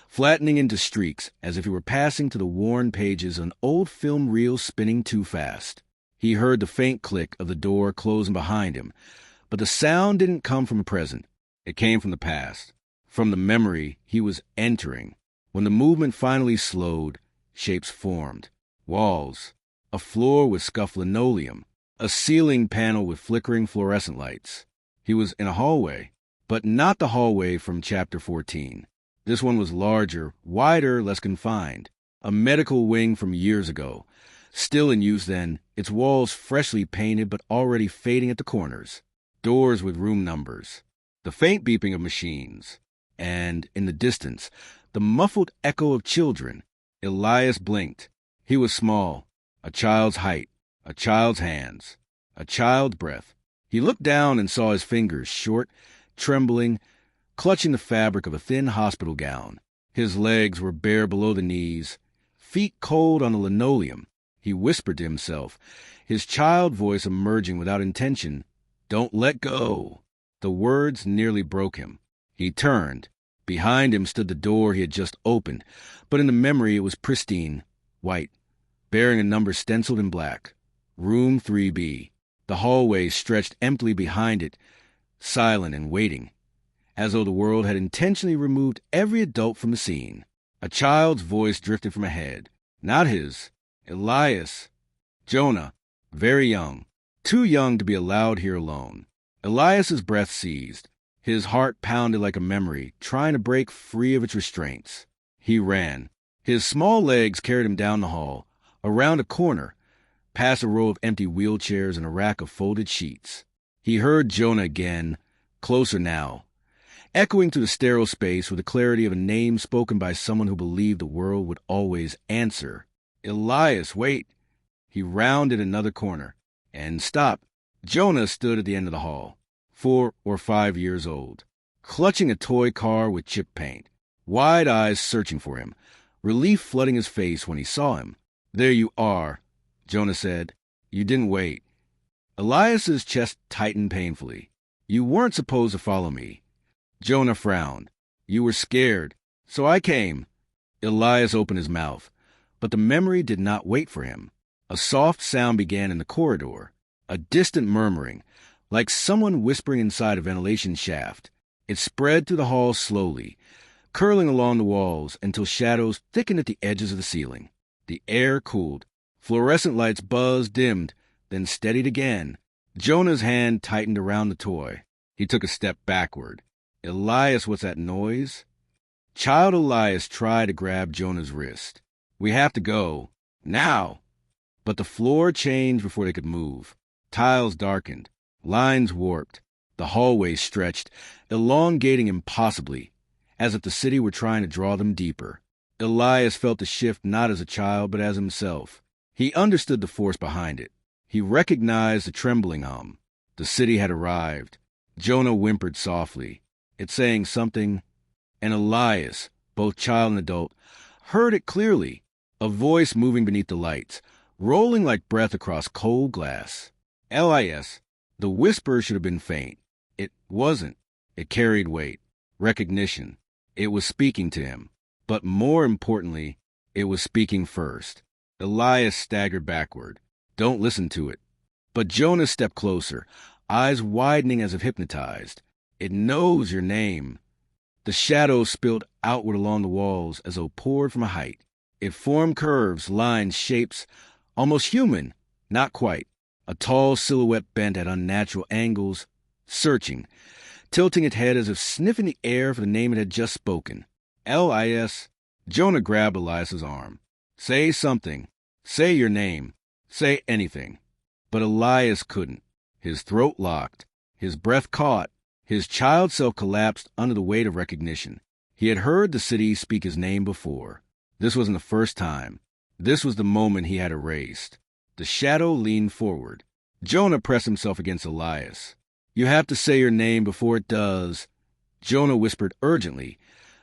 flattening into streaks as if he were passing to the worn pages of an old film reel spinning too fast. He heard the faint click of the door closing behind him, but the sound didn't come from the present. It came from the past, from the memory he was entering. When the movement finally slowed, shapes formed. Walls, a floor with scuffed linoleum, a ceiling panel with flickering fluorescent lights. He was in a hallway, but not the hallway from Chapter 14. This one was larger, wider, less confined. A medical wing from years ago. Still in use then, its walls freshly painted but already fading at the corners. Doors with room numbers. The faint beeping of machines. And, in the distance, the muffled echo of children. Elias blinked. He was small. A child's height. A child's hands. A child's breath. He looked down and saw his fingers, short, trembling, clutching the fabric of a thin hospital gown. His legs were bare below the knees, feet cold on the linoleum. He whispered to himself, his child voice emerging without intention, "Don't let go." The words nearly broke him. He turned. Behind him stood the door he had just opened, but in the memory it was pristine, white, bearing a number stenciled in black. Room 3B. The hallway stretched emptily behind it, silent and waiting, as though the world had intentionally removed every adult from the scene. A child's voice drifted from ahead. Not his. Elias. Jonah. Very young. Too young to be allowed here alone. Elias's breath seized. His heart pounded like a memory, trying to break free of its restraints. He ran. His small legs carried him down the hall, around a corner, past a row of empty wheelchairs and a rack of folded sheets. He heard Jonah again, closer now, echoing through the sterile space with the clarity of a name spoken by someone who believed the world would always answer. "Elias, wait!" He rounded another corner and stopped. Jonah stood at the end of the hall, 4 or 5 years old, clutching a toy car with chip paint, wide eyes searching for him, relief flooding his face when he saw him. "There you are," Jonah said. "You didn't wait." Elias's chest tightened painfully. "You weren't supposed to follow me." Jonah frowned. "You were scared, so I came." Elias opened his mouth, but the memory did not wait for him. A soft sound began in the corridor, a distant murmuring, like someone whispering inside a ventilation shaft. It spread through the hall slowly, curling along the walls until shadows thickened at the edges of the ceiling. The air cooled. Fluorescent lights buzzed, dimmed, then steadied again. Jonah's hand tightened around the toy. He took a step backward. "Elias, what's that noise?" Child Elias tried to grab Jonah's wrist. "We have to go. Now!" But the floor changed before they could move. Tiles darkened. Lines warped. The hallway stretched, elongating impossibly, as if the city were trying to draw them deeper. Elias felt the shift not as a child, but as himself. He understood the force behind it. He recognized the trembling hum. The city had arrived. Jonah whimpered softly. It saying something, and Elias, both child and adult, heard it clearly, a voice moving beneath the lights, rolling like breath across cold glass. "Elias." The whisper should have been faint. It wasn't. It carried weight, recognition. It was speaking to him. But more importantly, it was speaking first. Elias staggered backward. "Don't listen to it." But Jonah stepped closer, eyes widening as if hypnotized. "It knows your name." The shadows spilled outward along the walls as though poured from a height. It formed curves, lines, shapes, almost human, not quite. a tall silhouette bent at unnatural angles, searching, tilting its head as if sniffing the air for the name it had just spoken. Elias. Jonah grabbed Elias's arm. Say something. Say your name. Say anything. But Elias couldn't. His throat locked. His breath caught. His child self collapsed under the weight of recognition. He had heard the city speak his name before. This wasn't the first time. This was the moment he had erased. The shadow leaned forward. Jonah pressed himself against Elias. You have to say your name before it does. Jonah whispered urgently,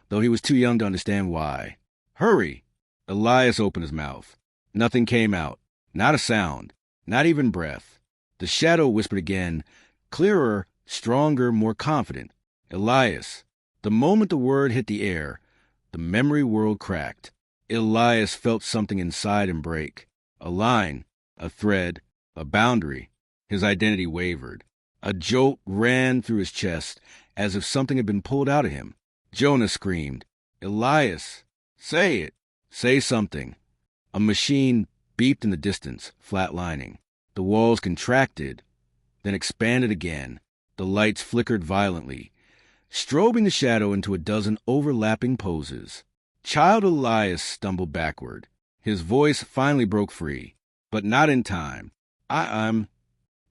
though he was too young to understand why. Hurry! Elias opened his mouth. Nothing came out. Not a sound. Not even breath. The shadow whispered again, clearer, stronger, more confident. Elias. The moment the word hit the air, the memory world cracked. Elias felt something inside him break. A line, a thread, a boundary. His identity wavered. A jolt ran through his chest, as if something had been pulled out of him. Jonah screamed, Elias, say it. Say something. A machine beeped in the distance, flatlining. The walls contracted, then expanded again. The lights flickered violently, strobing the shadow into a dozen overlapping poses. Child Elias stumbled backward. His voice finally broke free, but not in time. I'm...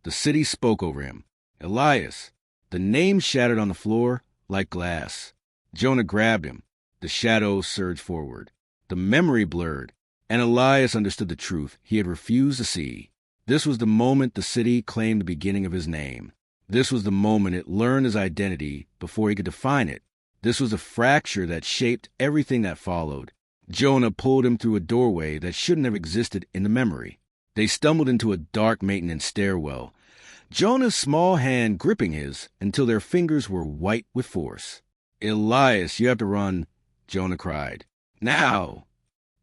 The city spoke over him. Elias. The name shattered on the floor like glass. Jonah grabbed him. The shadows surged forward. The memory blurred, and Elias understood the truth he had refused to see. This was the moment the city claimed the beginning of his name. This was the moment it learned his identity before he could define it. This was a fracture that shaped everything that followed. Jonah pulled him through a doorway that shouldn't have existed in the memory. They stumbled into a dark maintenance stairwell, Jonah's small hand gripping his until their fingers were white with force. Elias, you have to run, Jonah cried. Now!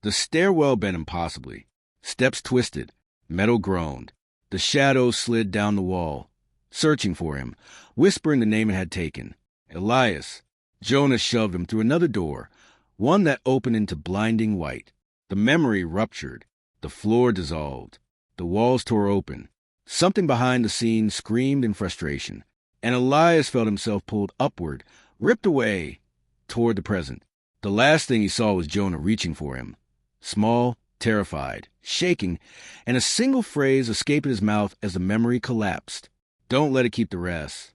The stairwell bent impossibly. Steps twisted. Metal groaned. The shadows slid down the wall, searching for him, whispering the name it had taken. Elias. Jonah shoved him through another door, one that opened into blinding white. The memory ruptured. The floor dissolved. The walls tore open. Something behind the scene screamed in frustration, and Elias felt himself pulled upward, ripped away, toward the present. The last thing he saw was Jonah reaching for him. Small, terrified, shaking, and a single phrase escaped his mouth as the memory collapsed. Don't let it keep the rest.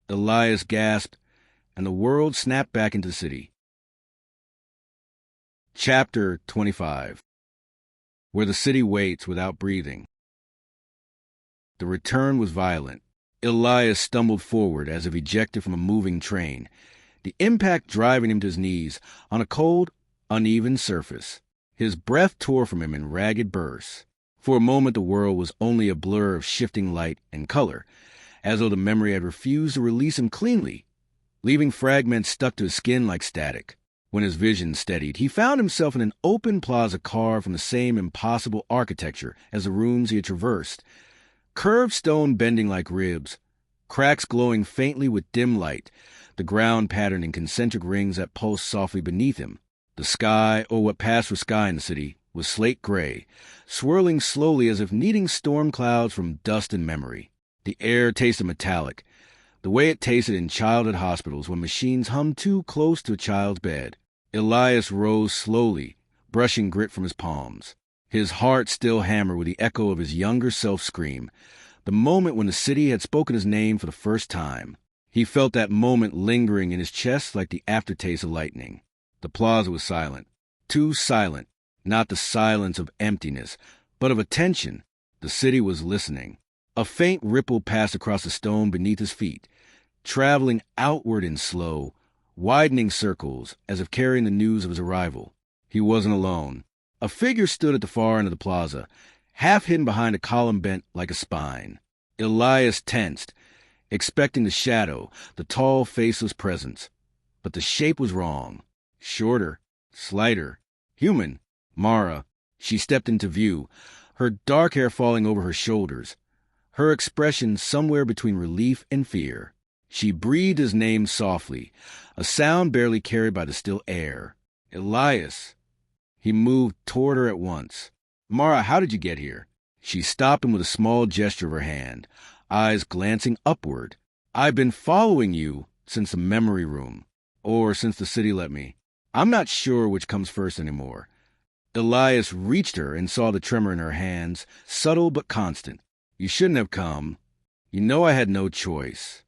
Elias gasped, and the world snapped back into the city. Chapter 25. Where the city waits without breathing. The return was violent. Elias stumbled forward as if ejected from a moving train, the impact driving him to his knees on a cold, uneven surface. His breath tore from him in ragged bursts. For a moment the world was only a blur of shifting light and color, as though the memory had refused to release him cleanly, leaving fragments stuck to his skin like static. When his vision steadied, he found himself in an open plaza carved from the same impossible architecture as the rooms he had traversed. Curved stone bending like ribs, cracks glowing faintly with dim light, the ground patterned in concentric rings that pulsed softly beneath him. The sky, or what passed for sky in the city, was slate gray, swirling slowly as if kneading storm clouds from dust and memory. The air tasted metallic, the way it tasted in childhood hospitals when machines hummed too close to a child's bed. Elias rose slowly, brushing grit from his palms. His heart still hammered with the echo of his younger self's scream, the moment when the city had spoken his name for the first time. He felt that moment lingering in his chest like the aftertaste of lightning. The plaza was silent. Too silent. Not the silence of emptiness, but of attention. The city was listening. A faint ripple passed across the stone beneath his feet, traveling outward in slow, widening circles as if carrying the news of his arrival. He wasn't alone. A figure stood at the far end of the plaza, half hidden behind a column bent like a spine. Elias tensed, expecting the shadow, the tall, faceless presence. But the shape was wrong. Shorter, slighter, human. Mara. She stepped into view, her dark hair falling over her shoulders, her expression somewhere between relief and fear. She breathed his name softly, a sound barely carried by the still air. Elias. He moved toward her at once. Mara, how did you get here? She stopped him with a small gesture of her hand, eyes glancing upward. "I've been following you since the memory room, or since the city let me. I'm not sure which comes first anymore." Elias reached her and saw the tremor in her hands, subtle but constant. "You shouldn't have come. You know I had no choice."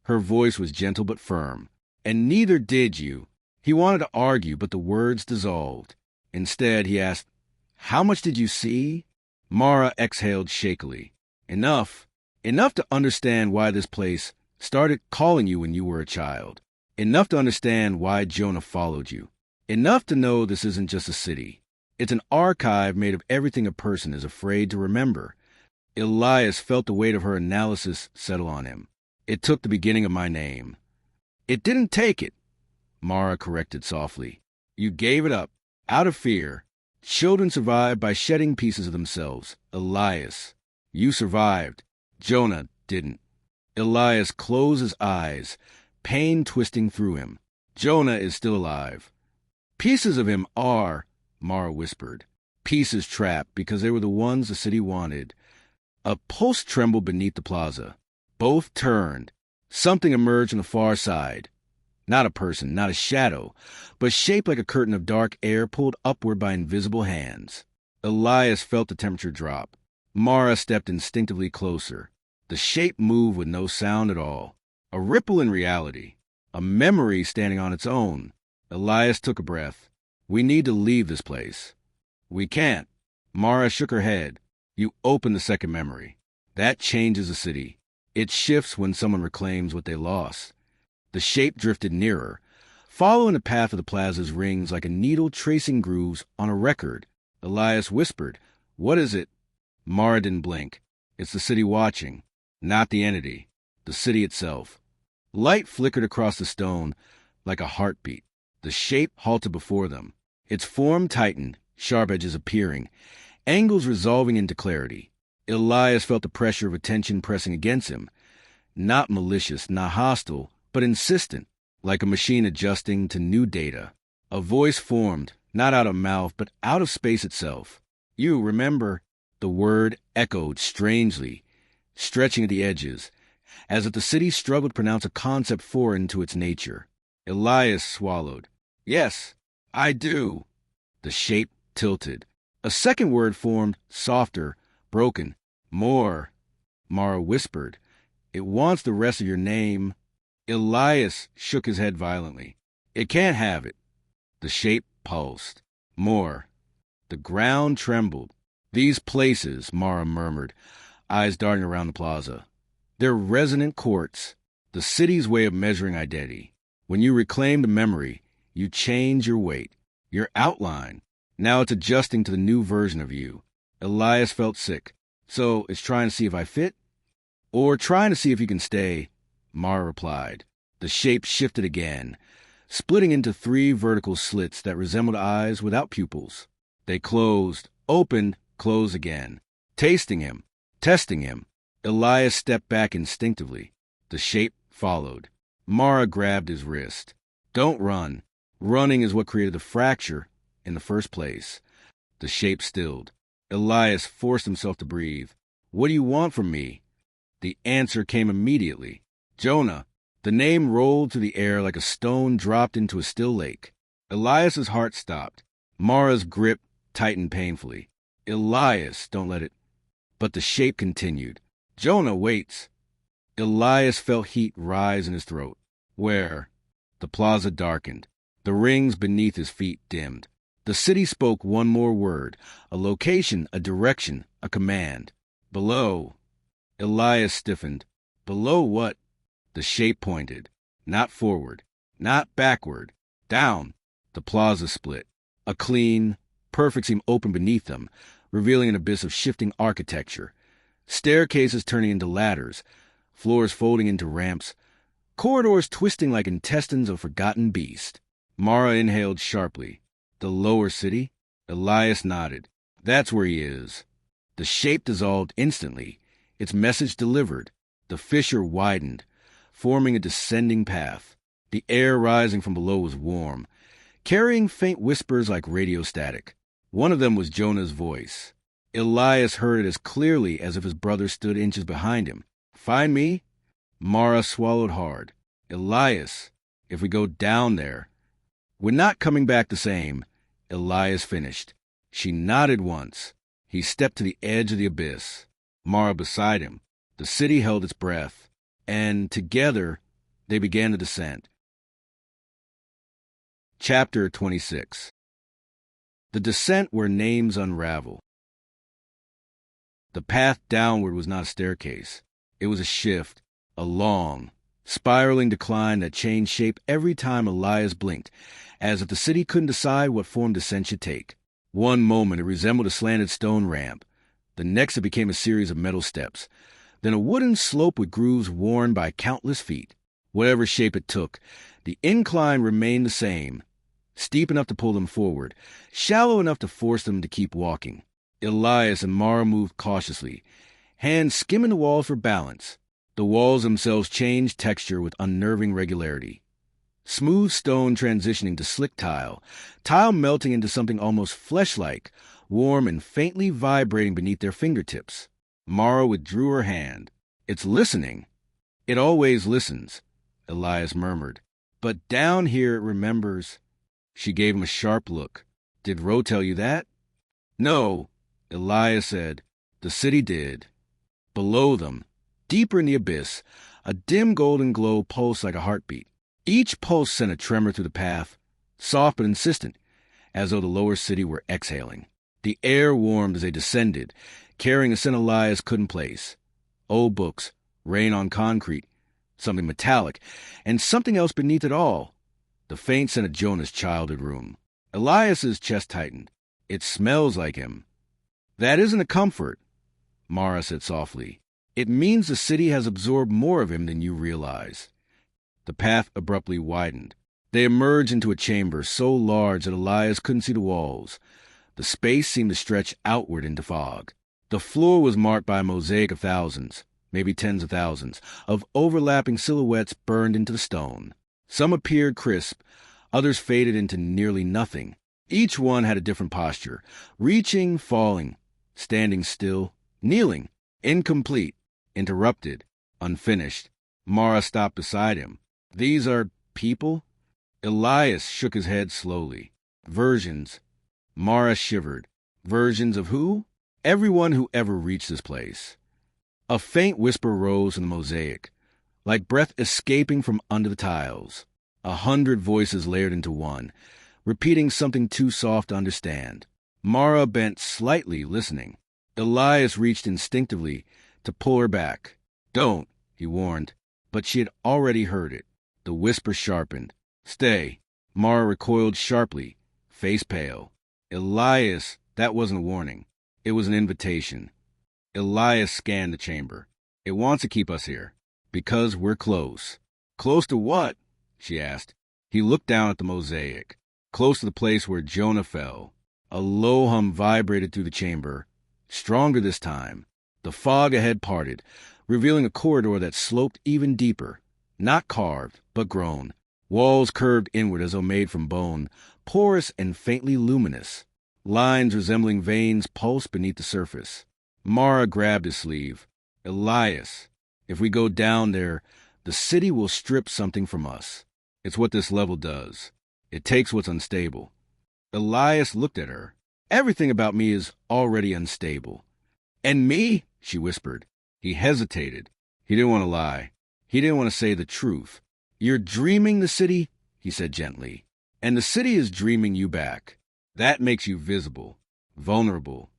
Her voice was gentle but firm. "And neither did you." He wanted to argue, but the words dissolved. Instead, he asked, "How much did you see?" Mara exhaled shakily. "Enough. Enough to understand why this place started calling you when you were a child. Enough to understand why Jonah followed you. Enough to know this isn't just a city. It's an archive made of everything a person is afraid to remember." Elias felt the weight of her analysis settle on him. "It took the beginning of my name." "It didn't take it," Mara corrected softly. "You gave it up, out of fear. Children survive by shedding pieces of themselves. Elias, you survived. Jonah didn't." Elias closed his eyes, pain twisting through him. "Jonah is still alive." "Pieces of him are," Mara whispered. "Pieces trapped because they were the ones the city wanted." A pulse trembled beneath the plaza. Both turned. Something emerged on the far side. Not a person, not a shadow, but shaped like a curtain of dark air pulled upward by invisible hands. Elias felt the temperature drop. Mara stepped instinctively closer. The shape moved with no sound at all. A ripple in reality. A memory standing on its own. Elias took a breath. "We need to leave this place." "We can't." Mara shook her head. "You open the second memory. That changes the city. It shifts when someone reclaims what they lost." The shape drifted nearer, following the path of the plaza's rings like a needle tracing grooves on a record. Elias whispered, "What is it?" Mara didn't blink. "It's the city watching. Not the entity. The city itself." Light flickered across the stone like a heartbeat. The shape halted before them. Its form tightened, sharp edges appearing, angles resolving into clarity. Elias felt the pressure of attention pressing against him. Not malicious, not hostile, but insistent, like a machine adjusting to new data. A voice formed, not out of mouth, but out of space itself. "You remember?" The word echoed strangely, stretching at the edges, as if the city struggled to pronounce a concept foreign to its nature. Elias swallowed. "Yes, I do." The shape tilted. A second word formed, softer, broken. "More." Mara whispered. "It wants the rest of your name." Elias shook his head violently. "It can't have it." The shape pulsed. "More." The ground trembled. "These places," Mara murmured, eyes darting around the plaza. "They're resonant courts, the city's way of measuring identity. When you reclaim the memory, you change your weight, your outline. Now it's adjusting to the new version of you." Elias felt sick. "So it's trying to see if I fit?" "Or trying to see if you can stay," Mara replied. The shape shifted again, splitting into 3 vertical slits that resembled eyes without pupils. They closed, opened, closed again. Tasting him, testing him. Elias stepped back instinctively. The shape followed. Mara grabbed his wrist. "Don't run. Running is what created the fracture in the first place." The shape stilled. Elias forced himself to breathe. "What do you want from me?" The answer came immediately. "Jonah." The name rolled through the air like a stone dropped into a still lake. Elias's heart stopped. Mara's grip tightened painfully. "Elias, don't let it." But the shape continued. "Jonah waits." Elias felt heat rise in his throat. "Where?" The plaza darkened. The rings beneath his feet dimmed. The city spoke one more word, a location, a direction, a command. "Below." Elias stiffened. "Below what?" The shape pointed. Not forward, not backward. Down. The plaza split. A clean, perfect seam opened beneath them, revealing an abyss of shifting architecture. Staircases turning into ladders, floors folding into ramps, corridors twisting like intestines of a forgotten beast. Mara inhaled sharply. "The lower city?" Elias nodded. "That's where he is." The shape dissolved instantly, its message delivered. The fissure widened, forming a descending path. The air rising from below was warm, carrying faint whispers like radio static. One of them was Jonah's voice. Elias heard it as clearly as if his brother stood inches behind him. Find me? Mara swallowed hard. Elias, if we go down there. We're not coming back the same, Elias finished. She nodded once. He stepped to the edge of the abyss. Mara beside him. The city held its breath, and together they began the descent. Chapter 26. The descent where names unravel. The path downward was not a staircase. It was a shift, a long, spiraling decline that changed shape every time Elias blinked, as if the city couldn't decide what form descent should take. One moment it resembled a slanted stone ramp. The next it became a series of metal steps. Then a wooden slope with grooves worn by countless feet. Whatever shape it took, the incline remained the same, steep enough to pull them forward, shallow enough to force them to keep walking. Elias and Mara moved cautiously, hands skimming the walls for balance. The walls themselves changed texture with unnerving regularity. Smooth stone transitioning to slick tile, tile melting into something almost flesh-like, warm and faintly vibrating beneath their fingertips. Mara withdrew her hand. It's listening. It always listens, Elias murmured. But down here it remembers. She gave him a sharp look. Did Rho tell you that? No, Elias said. The city did. Below them, deeper in the abyss, a dim golden glow pulsed like a heartbeat. Each pulse sent a tremor through the path, soft but insistent, as though the lower city were exhaling. The air warmed as they descended, carrying a scent Elias couldn't place. Old books, rain on concrete, something metallic, and something else beneath it all. The faint scent of Jonah's childhood room. Elias's chest tightened. It smells like him. That isn't a comfort, Mara said softly. It means the city has absorbed more of him than you realize. The path abruptly widened. They emerged into a chamber so large that Elias couldn't see the walls. The space seemed to stretch outward into fog. The floor was marked by a mosaic of thousands, maybe tens of thousands, of overlapping silhouettes burned into the stone. Some appeared crisp, others faded into nearly nothing. Each one had a different posture, reaching, falling, standing still, kneeling, incomplete, interrupted, unfinished. Mara stopped beside him. These are people? Elias shook his head slowly. Versions. Mara shivered. Versions of who? Everyone who ever reached this place. A faint whisper rose from the mosaic, like breath escaping from under the tiles. 100 voices layered into one, repeating something too soft to understand. Mara bent slightly, listening. Elias reached instinctively to pull her back. Don't, he warned, but she had already heard it. The whisper sharpened. Stay. Mara recoiled sharply, face pale. Elias, that wasn't a warning. It was an invitation. Elias scanned the chamber. It wants to keep us here. Because we're close. Close to what? She asked. He looked down at the mosaic. Close to the place where Jonah fell. A low hum vibrated through the chamber. Stronger this time. The fog ahead parted, revealing a corridor that sloped even deeper. Not carved, but grown. Walls curved inward as though made from bone, porous and faintly luminous. Lines resembling veins pulsed beneath the surface. Mara grabbed his sleeve. Elias, if we go down there, the city will strip something from us. It's what this level does. It takes what's unstable. Elias looked at her. Everything about me is already unstable. And me? She whispered. He hesitated. He didn't want to lie. He didn't want to say the truth. You're dreaming the city, he said gently. And the city is dreaming you back. That makes you visible, vulnerable.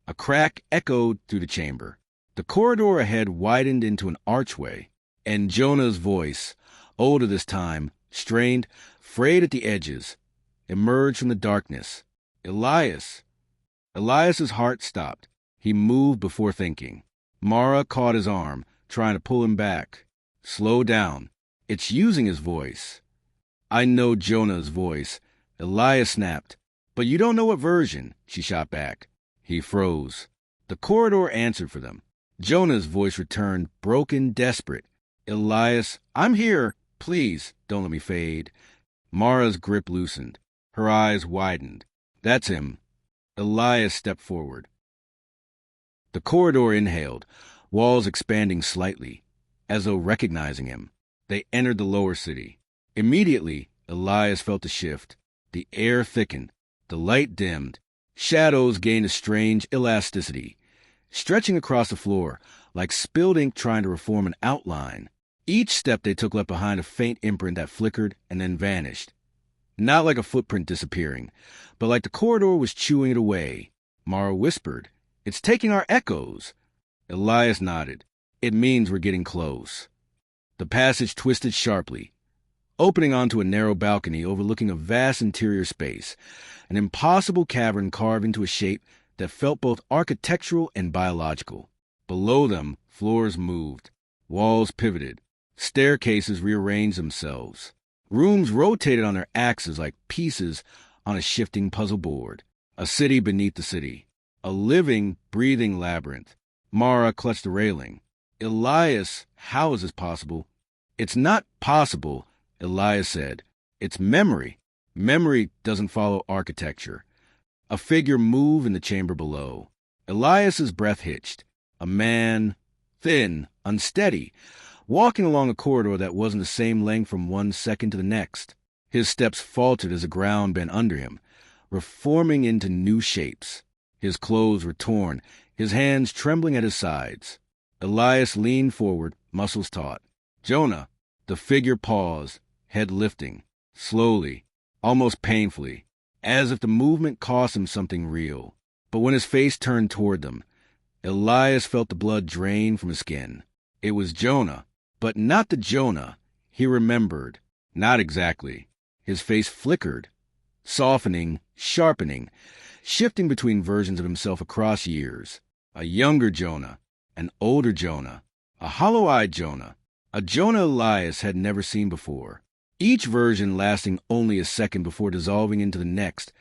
A crack echoed through the chamber. The corridor ahead widened into an archway, and Jonah's voice, older this time, strained, frayed at the edges, emerged from the darkness. Elias. Elias's heart stopped. He moved before thinking. Mara caught his arm, trying to pull him back. Slow down. It's using his voice. I know Jonah's voice. Elias snapped. But you don't know what version, she shot back. He froze. The corridor answered for them. Jonah's voice returned, broken, desperate. Elias, I'm here. Please, don't let me fade. Mara's grip loosened. Her eyes widened. That's him. Elias stepped forward. The corridor inhaled, walls expanding slightly, as though recognizing him. They entered the lower city. Immediately, Elias felt a shift. The air thickened, the light dimmed, shadows gained a strange elasticity, stretching across the floor like spilled ink trying to reform an outline. Each step they took left behind a faint imprint that flickered and then vanished. Not like a footprint disappearing, but like the corridor was chewing it away. Mara whispered, "It's taking our echoes." Elias nodded. "It means we're getting close." The passage twisted sharply, opening onto a narrow balcony overlooking a vast interior space, an impossible cavern carved into a shape that felt both architectural and biological. Below them, floors moved, walls pivoted, staircases rearranged themselves. Rooms rotated on their axes like pieces on a shifting puzzle board. A city beneath the city. A living, breathing labyrinth. Mara clutched the railing. "Elias, how is this possible?" "It's not possible," Elias said. "It's memory. Memory doesn't follow architecture." A figure moved in the chamber below. Elias's breath hitched. A man, thin, unsteady, walking along a corridor that wasn't the same length from one second to the next. His steps faltered as the ground bent under him, reforming into new shapes. His clothes were torn, his hands trembling at his sides. Elias leaned forward, muscles taut. "Jonah." The figure paused, head lifting, slowly, almost painfully, as if the movement cost him something real. But when his face turned toward them, Elias felt the blood drain from his skin. It was Jonah, but not the Jonah he remembered. Not exactly. His face flickered, softening, sharpening, shifting between versions of himself across years. A younger Jonah, an older Jonah, a hollow-eyed Jonah, a Jonah Elias had never seen before. Each version lasting only a second before dissolving into the next,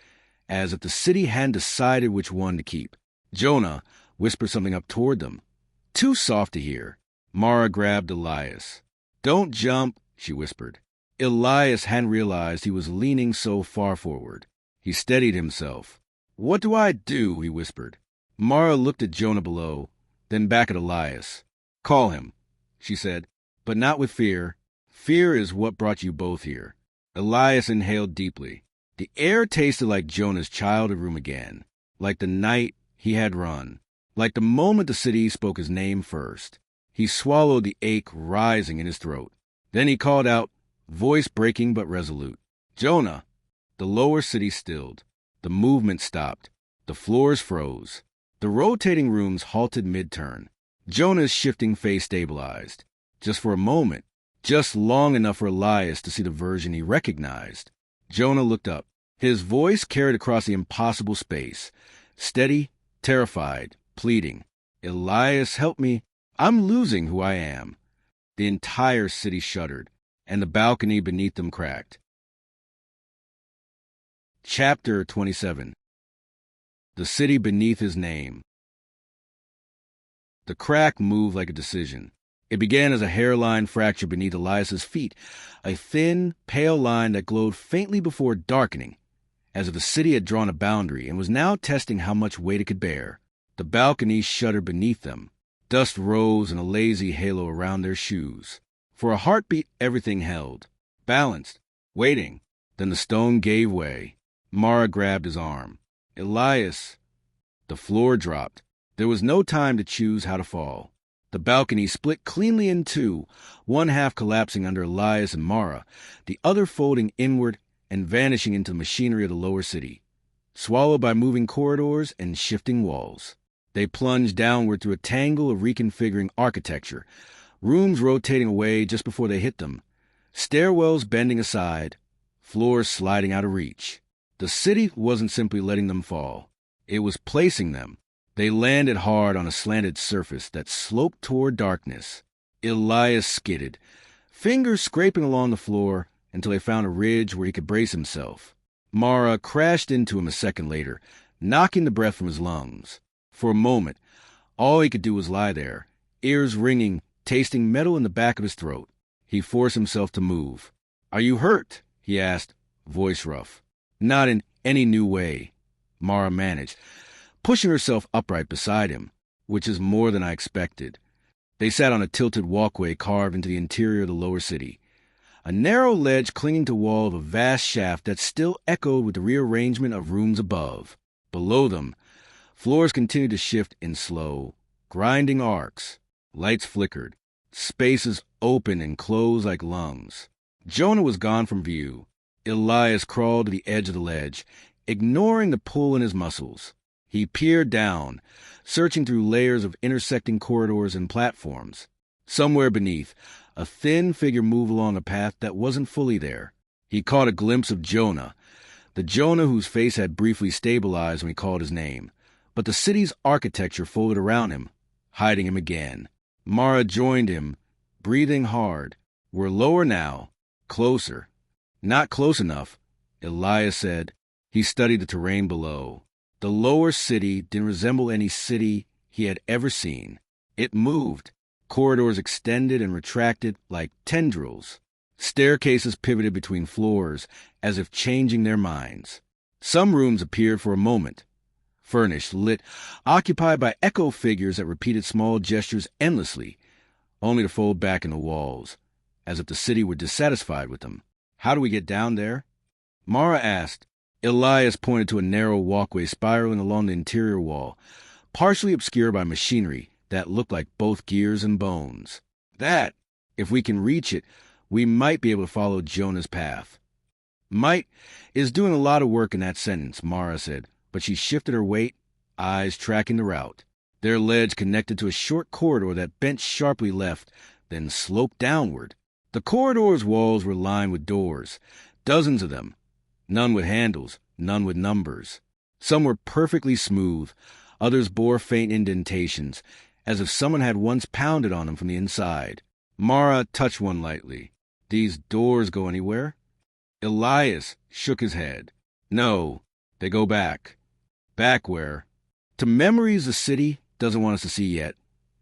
as if the city hadn't decided which one to keep. Jonah whispered something up toward them, too soft to hear. Mara grabbed Elias. "Don't jump," she whispered. Elias hadn't realized he was leaning so far forward. He steadied himself. "What do I do?" he whispered. Mara looked at Jonah below, then back at Elias. "Call him," she said, "but not with fear. Fear is what brought you both here." Elias inhaled deeply. The air tasted like Jonah's childhood room again, like the night he had run, like the moment the city spoke his name first. He swallowed the ache rising in his throat. Then he called out, voice breaking but resolute, "Jonah!" The lower city stilled. The movement stopped. The floors froze. The rotating rooms halted mid-turn. Jonah's shifting face stabilized. Just for a moment. Just long enough for Elias to see the version he recognized. Jonah looked up. His voice carried across the impossible space. Steady, terrified, pleading. "Elias, help me. I'm losing who I am." The entire city shuddered, and the balcony beneath them cracked. Chapter 27. The City Beneath His Name. The crack moved like a decision. It began as a hairline fracture beneath Elias's feet, a thin, pale line that glowed faintly before darkening, as if the city had drawn a boundary and was now testing how much weight it could bear. The balcony shuddered beneath them. Dust rose in a lazy halo around their shoes. For a heartbeat, everything held, balanced, waiting. Then the stone gave way. Mara grabbed his arm. "Elias." The floor dropped. There was no time to choose how to fall. The balcony split cleanly in two, one half collapsing under Elias and Mara, the other folding inward and vanishing into the machinery of the lower city, swallowed by moving corridors and shifting walls. They plunged downward through a tangle of reconfiguring architecture, rooms rotating away just before they hit them, stairwells bending aside, floors sliding out of reach. The city wasn't simply letting them fall. It was placing them. They landed hard on a slanted surface that sloped toward darkness. Elias skidded, fingers scraping along the floor until they found a ridge where he could brace himself. Mara crashed into him a second later, knocking the breath from his lungs. For a moment, all he could do was lie there, ears ringing, tasting metal in the back of his throat. He forced himself to move. "Are you hurt?" he asked, voice rough. "Not in any new way," Mara managed, pushing herself upright beside him. which is more than I expected. They sat on a tilted walkway carved into the interior of the lower city. A narrow ledge clinging to the wall of a vast shaft that still echoed with the rearrangement of rooms above. Below them, floors continued to shift in slow, grinding arcs. Lights flickered. Spaces opened and closed like lungs. Jonah was gone from view. Elias crawled to the edge of the ledge, ignoring the pull in his muscles. He peered down, searching through layers of intersecting corridors and platforms. Somewhere beneath, a thin figure moved along a path that wasn't fully there. He caught a glimpse of Jonah, the Jonah whose face had briefly stabilized when he called his name. But the city's architecture folded around him, hiding him again. Mara joined him, breathing hard. We're lower now, closer. Not close enough, Elias said. He studied the terrain below. The lower city didn't resemble any city he had ever seen. It moved. Corridors extended and retracted like tendrils. Staircases pivoted between floors, as if changing their minds. Some rooms appeared for a moment, furnished, lit, occupied by echo figures that repeated small gestures endlessly, only to fold back in the walls, as if the city were dissatisfied with them. How do we get down there? Mara asked. Elias pointed to a narrow walkway spiraling along the interior wall, partially obscured by machinery that looked like both gears and bones. That, if we can reach it, we might be able to follow Jonah's path. Might is doing a lot of work in that sentence, Mara said, but she shifted her weight, eyes tracking the route. Their ledge connected to a short corridor that bent sharply left, then sloped downward. The corridor's walls were lined with doors, dozens of them, none with handles, none with numbers. Some were perfectly smooth, others bore faint indentations, as if someone had once pounded on them from the inside. Mara touched one lightly. These doors go anywhere? Elias shook his head. No, they go back. Back where? To memories the city doesn't want us to see yet,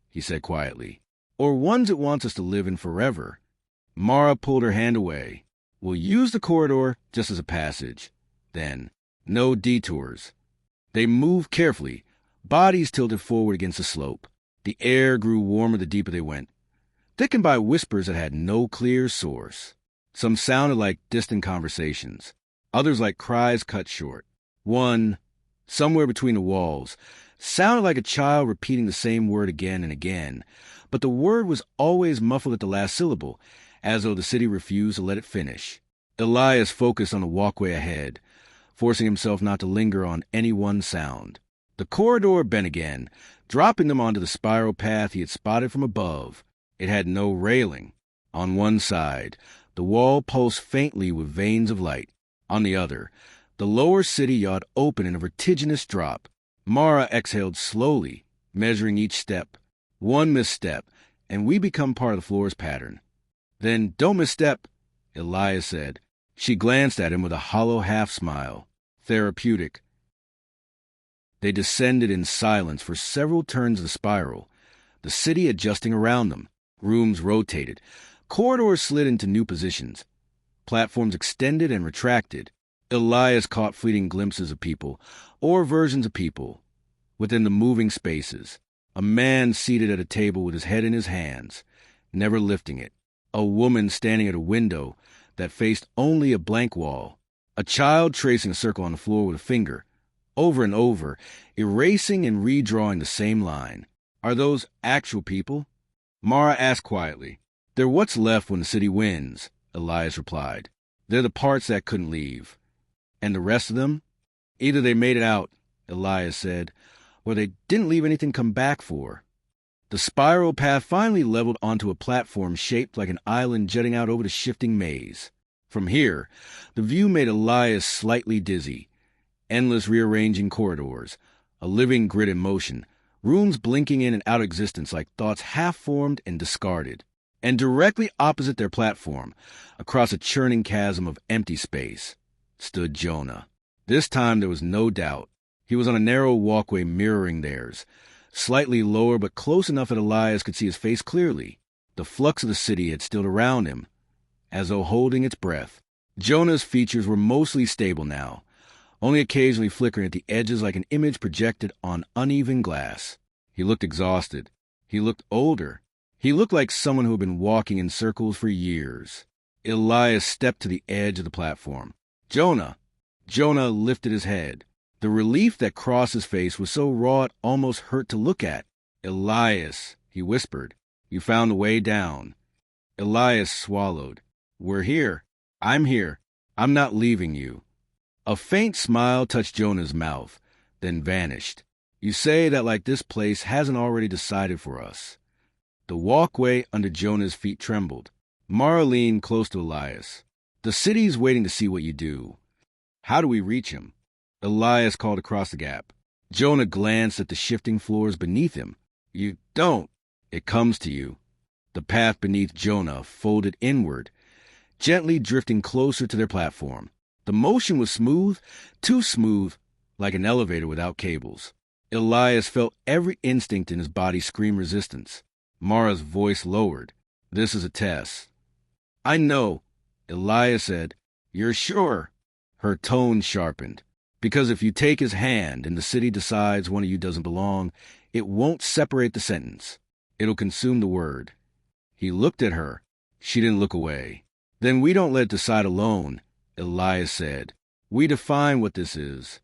he said quietly. Or ones it wants us to live in forever. Mara pulled her hand away. We'll use the corridor just as a passage. Then, no detours. They moved carefully, bodies tilted forward against the slope. The air grew warmer the deeper they went, thickened by whispers that had no clear source. Some sounded like distant conversations, others like cries cut short. One, somewhere between the walls, sounded like a child repeating the same word again and again, but the word was always muffled at the last syllable, as though the city refused to let it finish. Elias focused on the walkway ahead, forcing himself not to linger on any one sound. The corridor bent again, dropping them onto the spiral path he had spotted from above. It had no railing. On one side, the wall pulsed faintly with veins of light. On the other, the lower city yawned open in a vertiginous drop. Mara exhaled slowly, measuring each step. One misstep, and we become part of the floor's pattern. Then don't misstep, Elias said. She glanced at him with a hollow half-smile. Therapeutic. They descended in silence for several turns of the spiral, the city adjusting around them. Rooms rotated. Corridors slid into new positions. Platforms extended and retracted. Elias caught fleeting glimpses of people, or versions of people, within the moving spaces. A man seated at a table with his head in his hands, never lifting it. A woman standing at a window that faced only a blank wall. A child tracing a circle on the floor with a finger, over and over, erasing and redrawing the same line. Are those actual people? Mara asked quietly. They're what's left when the city wins, Elias replied. They're the parts that couldn't leave. And the rest of them? Either they made it out, Elias said, or they didn't leave anything to come back for. The spiral path finally leveled onto a platform shaped like an island jutting out over the shifting maze. From here, the view made Elias slightly dizzy. Endless rearranging corridors, a living grid in motion, rooms blinking in and out of existence like thoughts half-formed and discarded. And directly opposite their platform, across a churning chasm of empty space, stood Jonah. This time there was no doubt. He was on a narrow walkway mirroring theirs, slightly lower but close enough that Elias could see his face clearly. The flux of the city had stilled around him, as though holding its breath. Jonah's features were mostly stable now, only occasionally flickering at the edges like an image projected on uneven glass. He looked exhausted. He looked older. He looked like someone who had been walking in circles for years. Elias stepped to the edge of the platform. Jonah! Jonah lifted his head. The relief that crossed his face was so raw it almost hurt to look at. Elias, he whispered, you found the way down. Elias swallowed. We're here. I'm here. I'm not leaving you. A faint smile touched Jonah's mouth, then vanished. You say that like this place hasn't already decided for us. The walkway under Jonah's feet trembled. Mara leaned close to Elias. The city's waiting to see what you do. How do we reach him? Elias called across the gap. Jonah glanced at the shifting floors beneath him. You don't. It comes to you. The path beneath Jonah folded inward, gently drifting closer to their platform. The motion was smooth, too smooth, like an elevator without cables. Elias felt every instinct in his body scream resistance. Mara's voice lowered. This is a test. I know, Elias said. You're sure? Her tone sharpened. Because if you take his hand and the city decides one of you doesn't belong, it won't separate the sentence. It'll consume the word. He looked at her. She didn't look away. Then we don't let it decide alone, Elias said. We define what this is.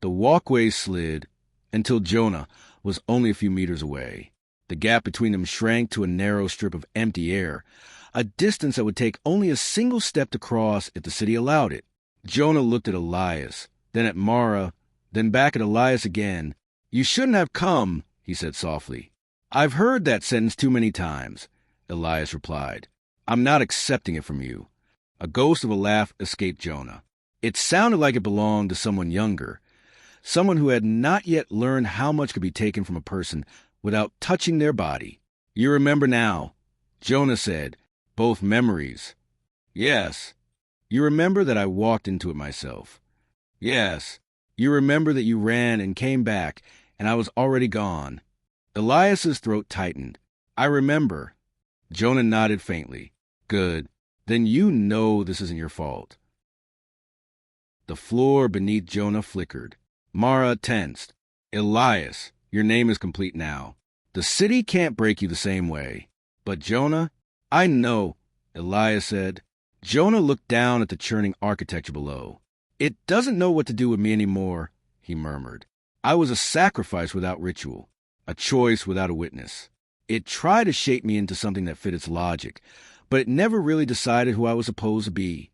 The walkway slid until Jonah was only a few meters away. The gap between them shrank to a narrow strip of empty air, a distance that would take only a single step to cross if the city allowed it. Jonah looked at Elias, then at Mara, then back at Elias again. You shouldn't have come, he said softly. I've heard that sentence too many times, Elias replied. I'm not accepting it from you. A ghost of a laugh escaped Jonah. It sounded like it belonged to someone younger, someone who had not yet learned how much could be taken from a person without touching their body. You remember now, Jonah said, both memories. Yes. You remember that I walked into it myself. Yes. You remember that you ran and came back, and I was already gone. Elias's throat tightened. I remember. Jonah nodded faintly. Good. Then you know this isn't your fault. The floor beneath Jonah flickered. Mara tensed. Elias, your name is complete now. The city can't break you the same way. But Jonah, I know, Elias said. Jonah looked down at the churning architecture below. It doesn't know what to do with me anymore, he murmured. I was a sacrifice without ritual, a choice without a witness. It tried to shape me into something that fit its logic, but it never really decided who I was supposed to be.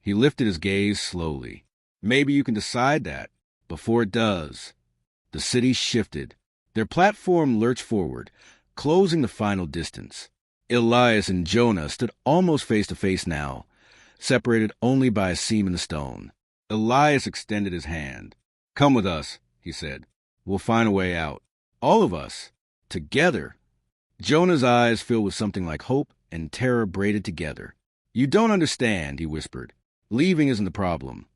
He lifted his gaze slowly. Maybe you can decide that. Before it does. The city shifted. Their platform lurched forward, closing the final distance. Elias and Jonah stood almost face to face now, separated only by a seam in the stone. Elias extended his hand. Come with us, he said. We'll find a way out. All of us. Together. Jonah's eyes filled with something like hope and terror braided together. You don't understand, he whispered. Leaving isn't the problem.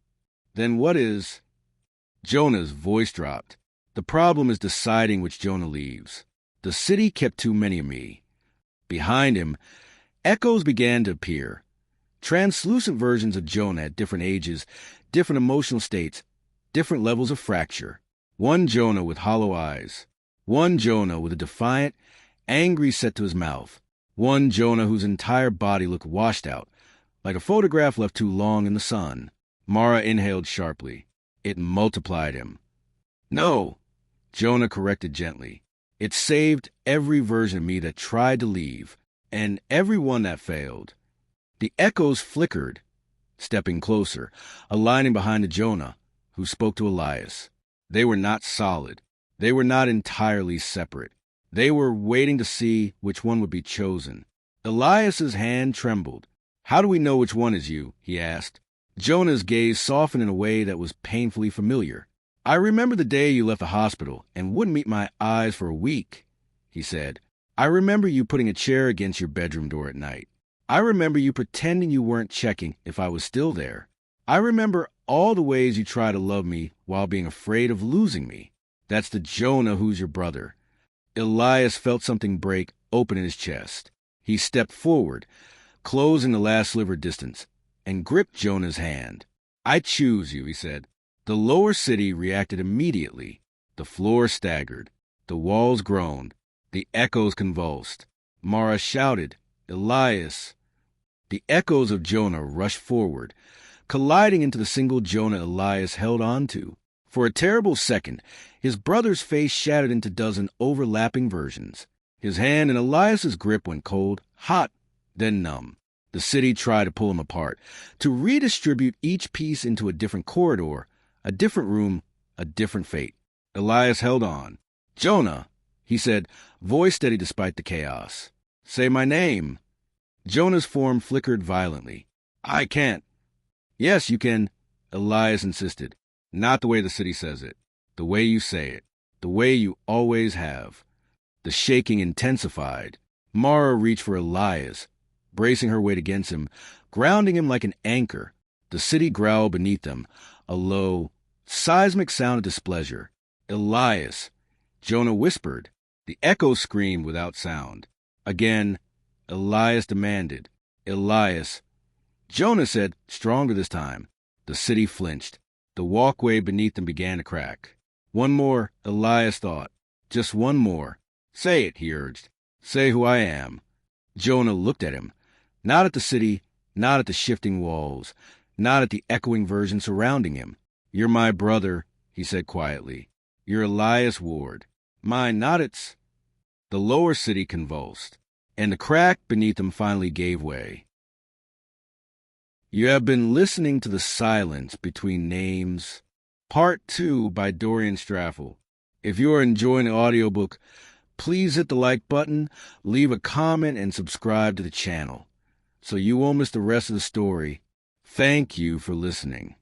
Then what is? Jonah's voice dropped. The problem is deciding which Jonah leaves. The city kept too many of me. Behind him, echoes began to appear. Translucent versions of Jonah at different ages, different emotional states, different levels of fracture. One Jonah with hollow eyes. One Jonah with a defiant, angry set to his mouth. One Jonah whose entire body looked washed out, like a photograph left too long in the sun. Mara inhaled sharply. It multiplied him. No, Jonah corrected gently. It saved every version of me that tried to leave, and every one that failed. The echoes flickered, stepping closer, aligning behind the Jonah, who spoke to Elias. They were not solid. They were not entirely separate. They were waiting to see which one would be chosen. Elias's hand trembled. How do we know which one is you? He asked. Jonah's gaze softened in a way that was painfully familiar. I remember the day you left the hospital and wouldn't meet my eyes for a week, he said. I remember you putting a chair against your bedroom door at night. I remember you pretending you weren't checking if I was still there. I remember all the ways you tried to love me while being afraid of losing me. That's the Jonah who's your brother. Elias felt something break open in his chest. He stepped forward, closing the last sliver distance, and gripped Jonah's hand. I choose you, he said. The lower city reacted immediately. The floor staggered. The walls groaned. The echoes convulsed. Mara shouted, "Elias!" The echoes of Jonah rushed forward, colliding into the single Jonah Elias held on to. For a terrible second, his brother's face shattered into a dozen overlapping versions. His hand in Elias's grip went cold, hot, then numb. The city tried to pull him apart, to redistribute each piece into a different corridor, a different room, a different fate. Elias held on. "Jonah," he said, voice steady despite the chaos. "Say my name." Jonah's form flickered violently. "I can't." "Yes, you can," Elias insisted. "Not the way the city says it. The way you say it. The way you always have." The shaking intensified. Mara reached for Elias, bracing her weight against him, grounding him like an anchor. The city growled beneath them, a low, seismic sound of displeasure. "Elias!" Jonah whispered. The echoes screamed without sound. Again, Elias demanded, "Elias!" Jonah said, stronger this time. The city flinched. The walkway beneath them began to crack. "One more," Elias thought. "Just one more." "Say it," he urged. "Say who I am." Jonah looked at him. Not at the city, not at the shifting walls, not at the echoing version surrounding him. "You're my brother," he said quietly. "You're Elias Ward. Mine, not its." The lower city convulsed, and the crack beneath them finally gave way. You have been listening to The Silence Between Names, Part 2 by Dorian Strafell. If you are enjoying the audiobook, please hit the like button, leave a comment, and subscribe to the channel so you won't miss the rest of the story. Thank you for listening.